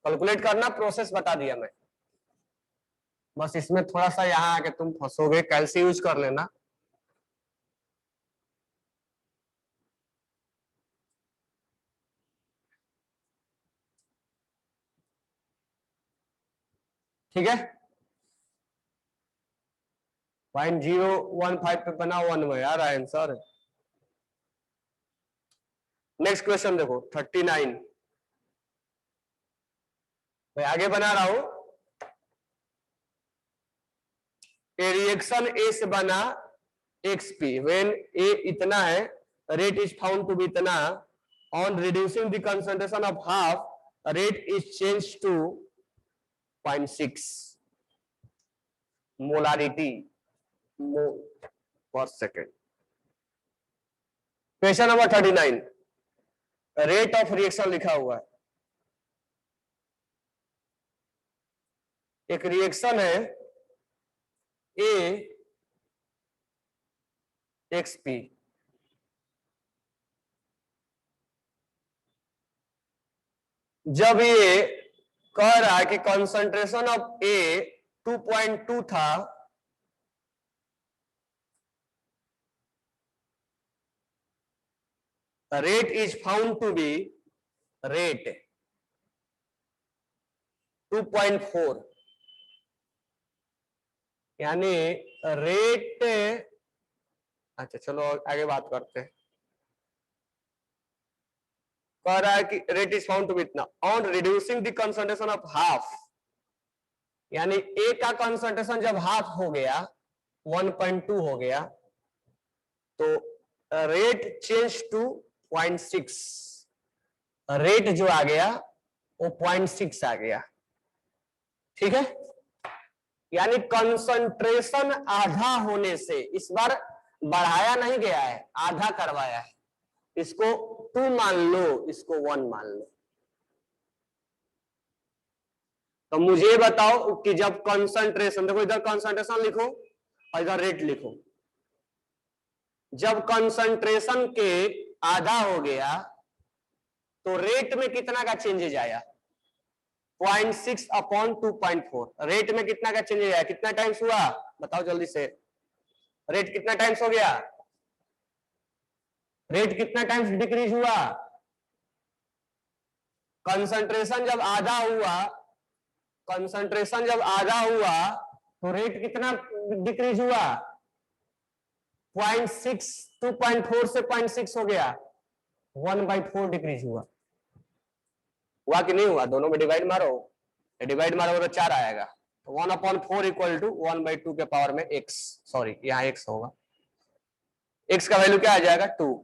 कैलकुलेट करना, प्रोसेस बता दिया मैं। बस इसमें थोड़ा सा यहाँ आके तुम फंसोगे, कैलसी यूज कर लेना। ठीक है, 0.015 पे बना 1 में यार आंसर। नेक्स्ट क्वेश्चन देखो 39, मैं आगे बना रहा हूं। ए रिएक्शन ए से बना XP व्हेन ए इतना है, rate is found to be इतना, on reducing the concentration of half, rate is change to 0.6 molarity mole per second. Question number 39, rate of reaction लिखा हुआ है। एक रिएक्शन है ए XP, जब ये कह रहा है कि कंसंट्रेशन ऑफ ए 2.2 था, rate is found to be rate 2.4, यानी रेट, अच्छा चलो आगे बात करते हैं। कह रहा है कि rate is found to be इतना on reducing the concentration of half, यानी ए का कंसंट्रेशन जब हाफ हो गया 1.2 हो गया, तो रेट चेंज टू 0.6, रेट जो आ गया वो 0.6 आ गया। ठीक है, यानी कंसंट्रेशन आधा होने से इस बार बढ़ाया नहीं गया है, आधा करवाया है। इसको 2 मान लो, इसको 1 मान लो। तो मुझे बताओ कि जब कंसंट्रेशन, देखो इधर कंसंट्रेशन लिखो और इधर रेट लिखो, जब कंसंट्रेशन के आधा हो गया तो रेट में कितना का चेंजेज आया? 0.6/2.4। रेट में कितना का चेंजेज आया? कितना टाइम्स हुआ बताओ जल्दी से, रेट कितना टाइम्स हो गया? रेट कितना टाइम्स डिक्रीज हुआ? कंसंट्रेशन जब आधा हुआ, कंसंट्रेशन जब आधा हुआ तो रेट कितना डिक्रीज हुआ? 0.6, 2.4 से 0.6 हो गया, 1/4 डिक्रीज हुआ। हुआ कि नहीं हुआ? दोनों में डिवाइड मारो, डिवाइड मारोगे तो 4 आएगा। 1/4 इक्वल टू 1/2 के पावर में x, सॉरी यहाँ x होगा, x का वैल्यू क्या आ जाएगा? 2।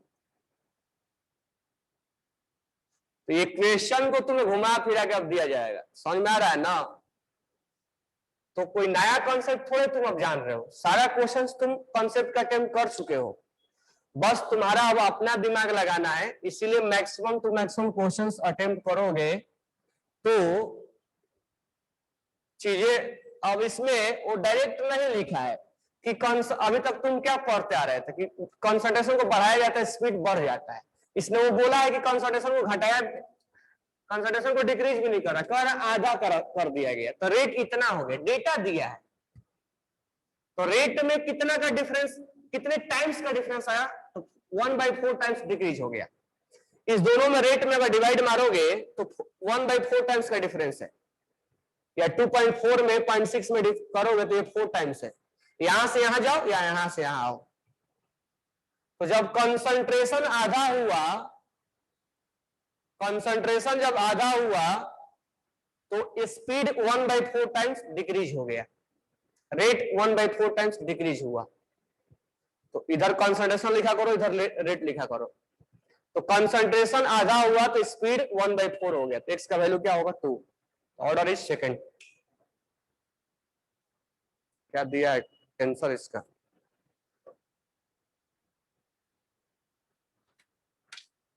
तो ये क्वेश्चन को तुम्हें घुमा फिरा के अब दिया जाएगा, समझ में आ रहा है ना? तो कोई नया कॉन्सेप्ट थोड़े तुम अब जान रहे हो, सारा क्वेश्चंस तुम कॉन्सेप्ट का अटेम्प्ट कर चुके हो, बस तुम्हारा अब अपना दिमाग लगाना है। इसीलिए maximum to maximum questions attempt करोगे तो चीजें। अब इसमें वो डायरेक्ट नहीं लिखा है कि अभी तक तुम क्या पढ़ते आ रहे थे कि कंसंट्रेशन को बढ़ाया जाता है, स्पीड बढ़ जाता है। इसने वो बोला है कि कंसंट्रेशन को घटाया, कंसंट्रेशन को डिक्रीज भी नहीं करा, आधा कर दिया गया, तो रेट इतना हो गया, डेटा दिया है। तो रेट में कितना का डिफरेंस, कितने टाइम्स का डिफरेंस आया, तो 1/4 टाइम्स डिक्रीज हो गया। इस दोनों में रेट में अगर डिवाइड मारोगे तो 1/4 टाइम्स का डिफरेंस है, या 2.4 में 0.6 में करोगे तो ये 4 टाइम्स है। यहां से यहां जाओ या यहां से यहां आओ, तो जब कंसंट्रेशन आधा हुआ, कंसंट्रेशन जब आधा हुआ तो स्पीड 1/4 टाइम्स डिक्रीज हो गया, रेट 1/4 टाइम्स डिक्रीज हुआ। तो इधर कंसंट्रेशन लिखा करो, इधर रेट लिखा करो। तो कंसंट्रेशन आधा हुआ तो स्पीड 1/4 हो गया, तो एक्स का वैल्यू क्या होगा 2। Order is second. क्या दिया है आंसर इसका?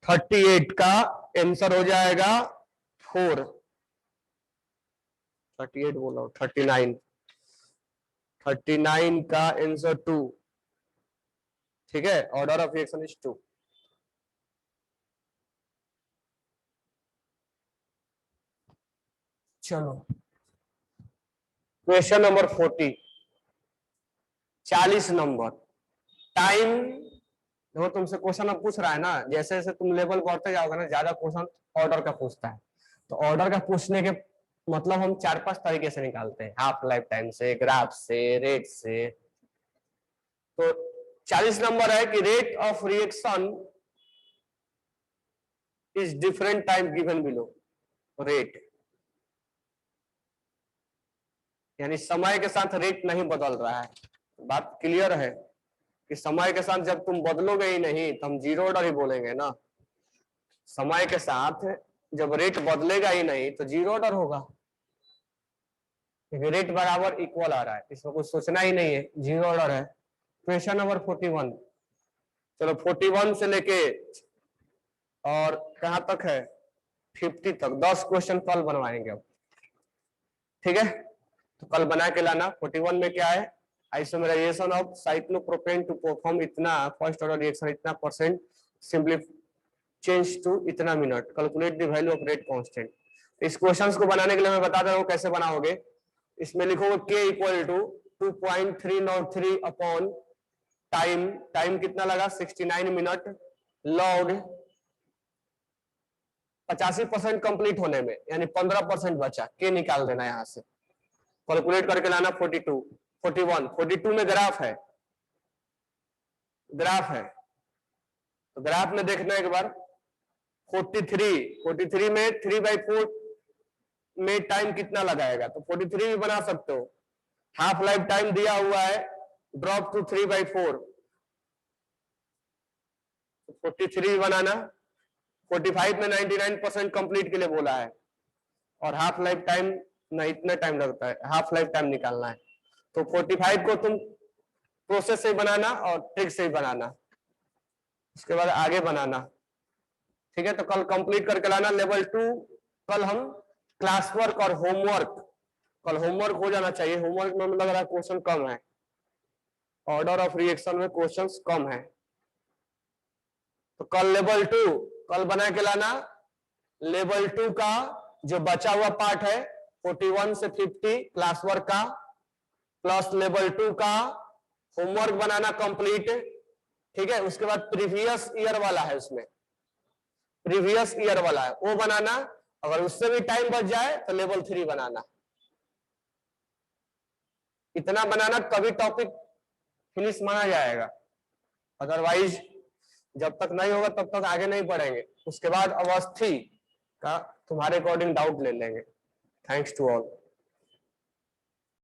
38 का आंसर हो जाएगा 4। 38 बोलो, 39। 39 का आंसर 2। ठीक है, ऑर्डर ऑफ रिएक्शन इज 2। चलो क्वेश्चन नंबर 40, 40 नंबर। टाइम, देखो तुमसे क्वेश्चन अब पूछ रहा है ना, जैसे जैसे तुम लेवल बढ़ते जाओगे ना, ज्यादा क्वेश्चन ऑर्डर का पूछता है। तो ऑर्डर का पूछने के मतलब हम 4-5 तरीके से निकालते हैं, हाफ लाइफ टाइम से, ग्राफ से, रेट से। तो 40 नंबर है कि rate of reaction is different time given below. Rate यानी समय के साथ रेट नहीं बदल रहा है। बात क्लियर है कि समय के साथ जब तुम बदलोगे ही नहीं तो हम जीरो ऑर्डर ही बोलेंगे ना। समय के साथ जब रेट बदलेगा ही नहीं तो जीरो ऑर्डर होगा, क्योंकि रेट बराबर इक्वल आ रहा है, इसमें कुछ सोचना ही नहीं है, जीरो ऑर्डर है। Question number 41। चलो 41 से लेके और कहां तक है 50 तक 10 क्वेश्चन कल बनवाएंगे अब। ठीक है, तो कल बना के लाना। 41 में क्या है, isomerization of cyclopropane to perform इतना फर्स्ट ऑर्डर रिएक्शन इतना परसेंट सिंपली चेंज टू इतना minute, calculate the value of rate constant. इस क्वेश्चंस को बनाने के लिए मैं बता दे रहा हूं कैसे बनाओगे। इसमें लिखोगे k equal to 2.303 upon time, time कितना लगा 69 मिनट, लॉग 85% कंप्लीट होने में यानी 15% बचा, के निकाल देना यहां से, कैलकुलेट करके लाना 42, 41, 42 में ग्राफ है, ग्राफ है तो ग्राफ में देखना एक बार। 43 में 3/4 में टाइम कितना लगाएगा, तो 43 भी बना सकते हो। हाफ लाइफ टाइम दिया हुआ है, ड्रॉप टू 3/4, 43 बनाना। 45 में 99% कंप्लीट के लिए बोला है, और हाफ लाइफ टाइम ना इतना टाइम लगता है, हाफ लाइफ टाइम निकालना है। तो 45 को तुम प्रोसेस से बनाना और ट्रिक से ही बनाना, उसके बाद आगे बनाना। ठीक है, तो कल कंप्लीट करके लाना लेवल 2। कल हम क्लास वर्क और होमवर्क, कल होमवर्क हो जाना चाहिए, होमवर्क में लग रहा है क्वेश्चन कम है, ऑर्डर ऑफ रिएक्शन में क्वेश्चंस कम है। तो कल लेवल 2 कल बना के लाना। लेवल 2 का जो बचा हुआ पार्ट है 41 से 50 क्लास वर्क का, प्लस लेवल 2 का होमवर्क बनाना कंप्लीट। ठीक है, उसके बाद प्रीवियस ईयर वाला है, उसमें प्रीवियस ईयर वाला है वो बनाना, अगर उससे भी टाइम बच जाए तो लेवल 3 बनाना। इतना बनाना तभी टॉपिक फिनिश माना जाएगा, अदरवाइज जब तक नहीं होगा तब तक आगे नहीं बढ़ेंगे। उसके बाद अवस्थी का तुम्हारे अकॉर्डिंग डाउट ले लेंगे। Thanks to all.